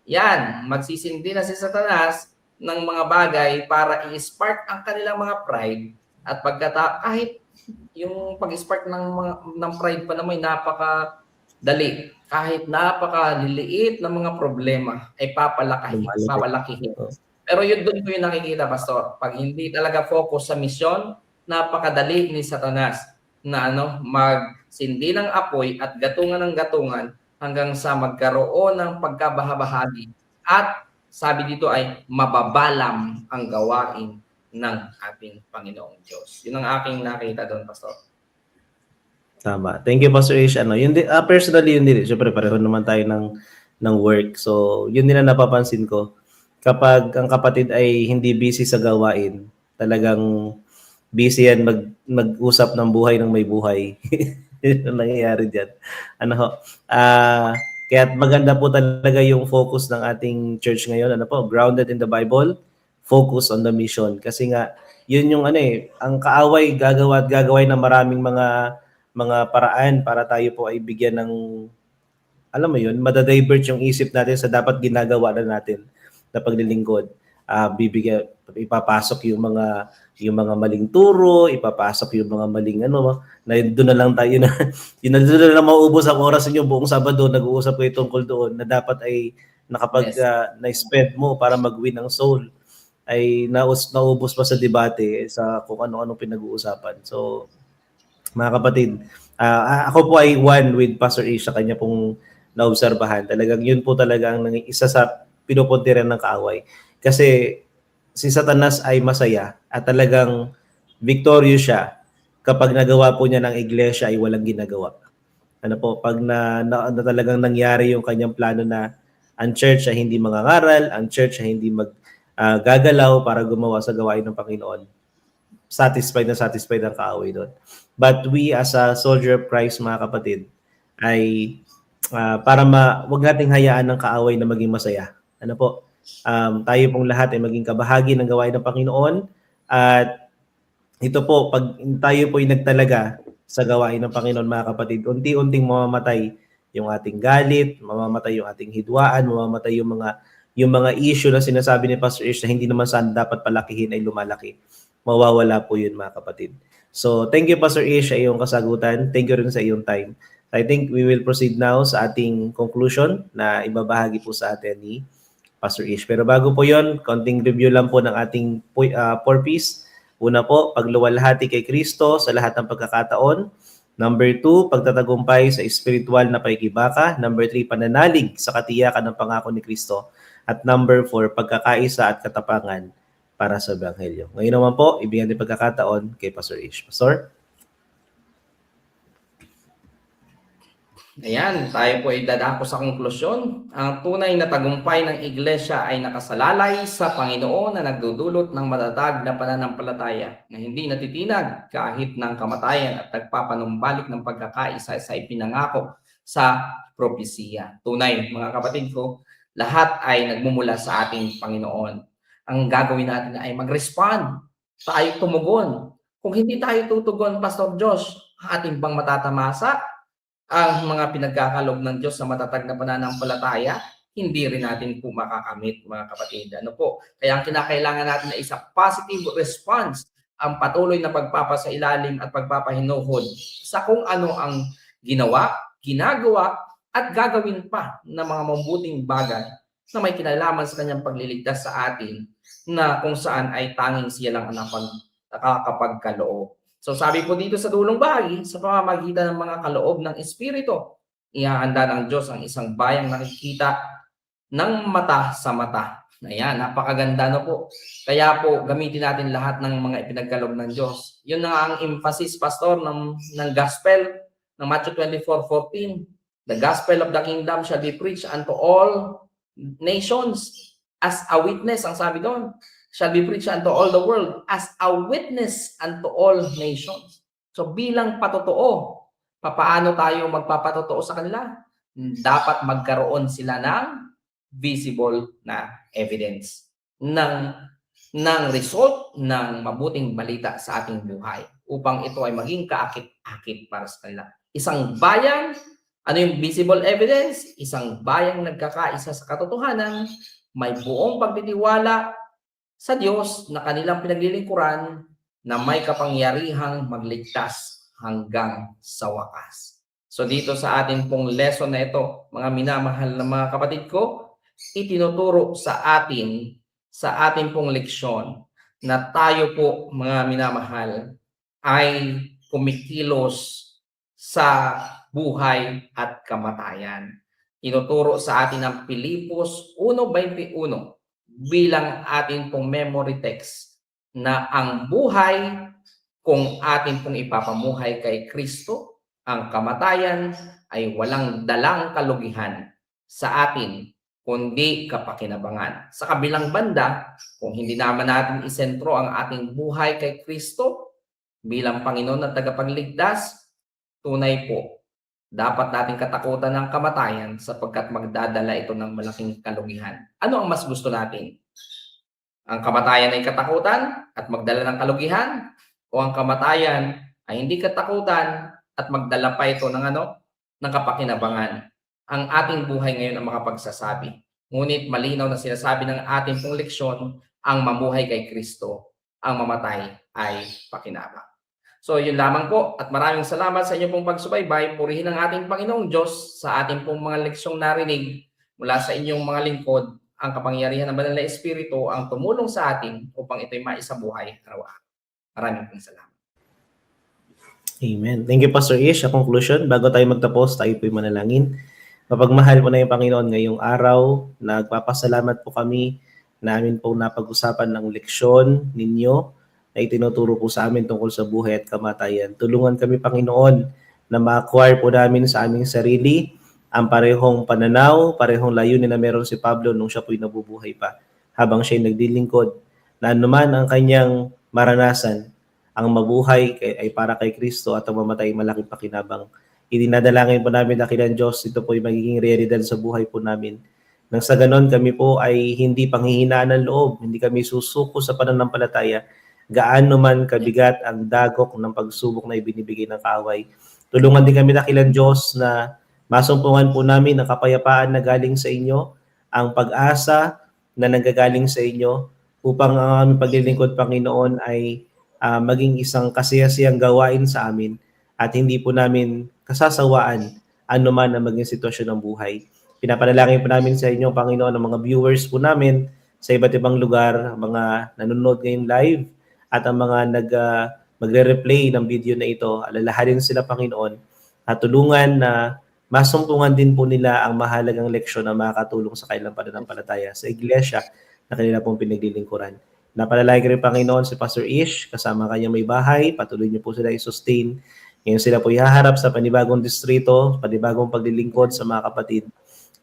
yan, magsisindi na si Satanas ng mga bagay para i-spark ang kanilang mga pride. At kahit yung pag-spark ng pride pa naman napakadali. Kahit napakaliliit ng mga problema ay papalakihin. Pero doon ko yung nakikita, Pastor. Pag hindi talaga focus sa misyon, napakadali ni Satanas na magsindi ng apoy at gatungan ng gatungan hanggang sa magkaroon ng pagkabahabahagi. At sabi dito ay mababalam ang gawain ng ating Panginoong Diyos. Yun ang aking nakita doon, Pastor. Tama. Thank you, Pastor Ish. Personally, yun din. Siyempre, pareho naman tayo ng work. So, yun din ang napapansin ko. Kapag ang kapatid ay hindi busy sa gawain, talagang busy yan mag-usap ng buhay ng may buhay. Yun ang nangyayari dyan. Kaya maganda po talaga yung focus ng ating church ngayon. Grounded in the Bible, focus on the mission. Kasi nga, yun yung ang kaaway gagawa at gagaway ng maraming mga paraan para tayo po ay bigyan ng, alam mo yun, madadivert yung isip natin sa dapat ginagawa na natin na paglilingkod. Ipapasok yung mga maling turo, ipapasok yung mga maling na doon na lang tayo na yun na doon na lang mauubos ang oras niyo buong Sabado, nag-uusap kayo tungkol doon na dapat ay nakapag na-spend mo para mag-win ng soul ay naubos pa sa debate sa kung ano-ano pinag-uusapan. So mga kapatid, ako po ay one with Pastor Ish sa kanya pong naobserbahan. Talagang yun po talaga ang isa sa pinupuntiran ng kaaway. Kasi si Satanas ay masaya at talagang victorious siya kapag nagawa po niya ng iglesia ay walang ginagawa. Pag na talagang nangyari yung kanyang plano na ang church ay hindi mangangaral, ang church ay hindi gagalaw para gumawa sa gawain ng Panginoon. Satisfied ang kaaway doon. But we as a soldier of Christ, mga kapatid, ay wag nating hayaan ng kaaway na maging masaya. Tayo pong lahat ay maging kabahagi ng gawain ng Panginoon at ito po, pag tayo po ay nagtalaga sa gawain ng Panginoon, mga kapatid, unti-unting mamamatay yung ating galit, mamamatay yung ating hidwaan, mamamatay yung mga issue na sinasabi ni Pastor Ish na hindi naman saan dapat palakihin ay lumalaki. Mawawala po yun, mga kapatid. So, thank you, Pastor Ish, sa iyong kasagutan. Thank you rin sa iyong time. I think we will proceed now sa ating conclusion na ibabahagi po sa atin ni Pastor Ish. Pero bago po yon, konting review lang po ng ating 4Ps. Una po, pagluwalhati kay Kristo sa lahat ng pagkakataon. Number 2, pagtatagumpay sa espiritual na pakikibaka. Number 3, pananalig sa katiyakan ng pangako ni Kristo. At number 4, pagkakaisa at katapangan para sa Ebanghelyo. Ngayon naman po, ibigyan din pagkakataon kay Pastor Ish. Pastor? Ayan, tayo po ay dadako sa konklusyon. Ang tunay na tagumpay ng iglesia ay nakasalalay sa Panginoon na nagdudulot ng matatag na pananampalataya na hindi natitinag kahit ng kamatayan at nagpapanumbalik ng pagkakaisa sa ipinangako sa propesiya. Tunay, mga kapatid ko, lahat ay nagmumula sa ating Panginoon. Ang gagawin natin ay mag-respond. Tayo tumugon. Kung hindi tayo tutugon, Pastor Josh, ating bang matatamasa ang mga pinagkakalob ng Diyos sa matatag na pananampalataya? Hindi rin natin po makakamit, mga kapatid. Kaya ang kinakailangan natin ay isa positive response, ang patuloy na pagpapasailalim at pagpapahinuhod sa kung ano ang ginawa, ginagawa, at gagawin pa ng mga mabuting bagay na may kinalaman sa kanyang pagliligtas sa atin na kung saan ay tanging siya lang ang nakakapagkaloob. So sabi po dito sa dulong bahagi, sa pamamagitan ng mga kaloob ng Espiritu, ihahanda ng Diyos ang isang bayang nakikita ng mata sa mata. Ayan, napakaganda po. Kaya po, gamitin natin lahat ng mga ipinagkaloob ng Diyos. Yun na ang emphasis, Pastor, ng gospel ng Matthew 24:14. The gospel of the kingdom shall be preached unto all nations as a witness, ang sabi doon. Shall be preached unto all the world as a witness unto all nations. So bilang patotoo, papaano tayo magpapatotoo sa kanila? Dapat magkaroon sila ng visible na evidence ng result ng mabuting balita sa ating buhay upang ito ay maging kaakit-akit para sa kanila. Isang bayang, ano yung visible evidence? Isang bayang nagkakaisa sa katotohanan, may buong pagtitiwala sa Diyos na kanilang pinaglilingkuran na may kapangyarihang magligtas hanggang sa wakas. So dito sa atin pong lesson na ito, mga minamahal na mga kapatid ko, itinuturo sa atin pong leksyon na tayo po, mga minamahal, ay kumikilos sa buhay at kamatayan. Tinuturo sa atin ang Pilipos 1:21 bilang atin pong memory text na ang buhay kung atin pong ipapamuhay kay Kristo, ang kamatayan ay walang dalang kalugihan sa atin kundi kapakinabangan. Sa kabilang banda, kung hindi naman natin isentro ang ating buhay kay Kristo bilang Panginoon at tagapagligtas, tunay po, dapat natin katakutan ng kamatayan sapagkat magdadala ito ng malaking kalugihan. Ano ang mas gusto natin? Ang kamatayan ay katakutan at magdala ng kalugihan, o ang kamatayan ay hindi katakutan at magdala pa ito ng ng kapakinabangan. Ang ating buhay ngayon ang makapagsasabi. Ngunit malinaw na sinasabi ng ating pong leksyon, ang mamuhay kay Kristo, ang mamatay ay pakinabang. So yun lamang po, at maraming salamat sa inyong pong pagsubaybay. Purihin ang ating Panginoong Diyos sa ating pong mga leksyong narinig mula sa inyong mga lingkod. Ang kapangyarihan ng Banal na Espiritu ang tumulong sa atin upang ito'y maisabuhay araw-araw. Maraming pong salamat. Amen. Thank you, Pastor Ish. Sa conclusion, bago tayo magtapos, tayo po'y manalangin. Mapagmahal po na yung Panginoon ngayong araw. Nagpapasalamat po kami na amin pong napag-usapan ng leksyon ninyo na itinuturo po sa amin tungkol sa buhay at kamatayan. Tulungan kami, Panginoon, na ma-acquire po namin sa aming sarili ang parehong pananaw, parehong layunin na meron si Pablo nung siya po'y nabubuhay pa habang siya'y nagdilingkod, na anuman ang kanyang maranasan, ang mabuhay ay para kay Kristo at ang mamatay malaking pakinabang. Idinadalangin po namin na kilang Diyos, ito po'y magiging realidad sa buhay po namin. Nang sa ganon, kami po ay hindi panghihinaan ng loob, hindi kami susuko sa pananampalataya, gaano man kabigat ang dagok ng pagsubok na ibinibigay ng kaaway. Tulungan din kami na kilang Diyos na masumpungan po namin ang kapayapaan na galing sa inyo, ang pag-asa na nanggagaling sa inyo, upang ang aming paglilingkod, Panginoon, ay maging isang kasiyasiyang gawain sa amin at hindi po namin kasasawaan anuman ang maging sitwasyon ng buhay. Pinapanalangin po namin sa inyo, Panginoon, ang mga viewers po namin sa iba't ibang lugar, mga nanonood ngayong live at ang mga magre-replay ng video na ito. Alalahanin sila, Panginoon, at tulungan na masumpungan din po nila ang mahalagang leksyon na makakatulong sa kanilang pananampalataya sa iglesia na kanila pong pinaglilingkuran. Napalalay ko rin, Panginoon, si Pastor Ish, kasama kanyang may bahay, patuloy niyo po sila i-sustain. Ngayon sila po ihaharap sa panibagong distrito, panibagong paglilingkod sa mga kapatid.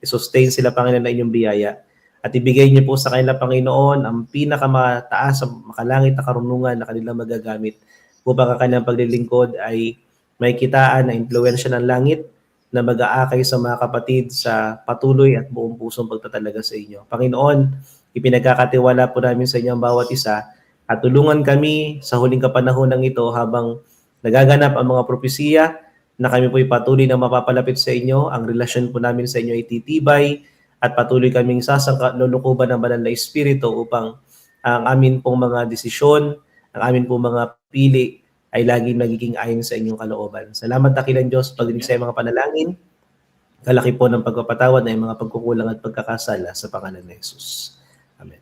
I-sustain sila, Panginoon, na inyong biyaya. At ibigay niyo po sa kanila, Panginoon, ang pinakamataas, makalangit na karunungan na kanilang magagamit upang ang kanilang paglilingkod ay may kitaan na impluwensya ng langit na mag-aakay sa mga kapatid sa patuloy at buong pusong pagtatalaga sa inyo. Panginoon, ipinagkakatiwala po namin sa inyo ang bawat isa at tulungan kami sa huling kapanahonan ito habang nagaganap ang mga propesiya na kami po'y patuloy na mapapalapit sa inyo. Ang relasyon po namin sa inyo ay titibay at patuloy kaming sasangkalulukuban ng Banal na Espiritu upang ang amin pong mga desisyon, ang amin pong mga pili ay laging nagiging ayon sa inyong kalooban. Salamat dakilang Diyos pagdinig sa mga panalangin. Kalaki po ng pagpapatawad na mga pagkukulang at pagkakasala sa pangalan ni Jesus. Amen.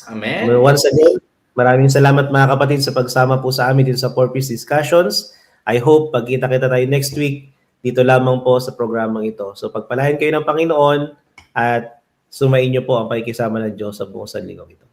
Amen. Once again, maraming salamat mga kapatid sa pagsama po sa amin dito sa 4Ps Discussions. I hope pagkita-kita tayo next week dito lamang po sa programang ito. So pagpalain kayo ng Panginoon at sumayin niyo po ang pakikisama ng Diyos sa buong sanlingkong ito.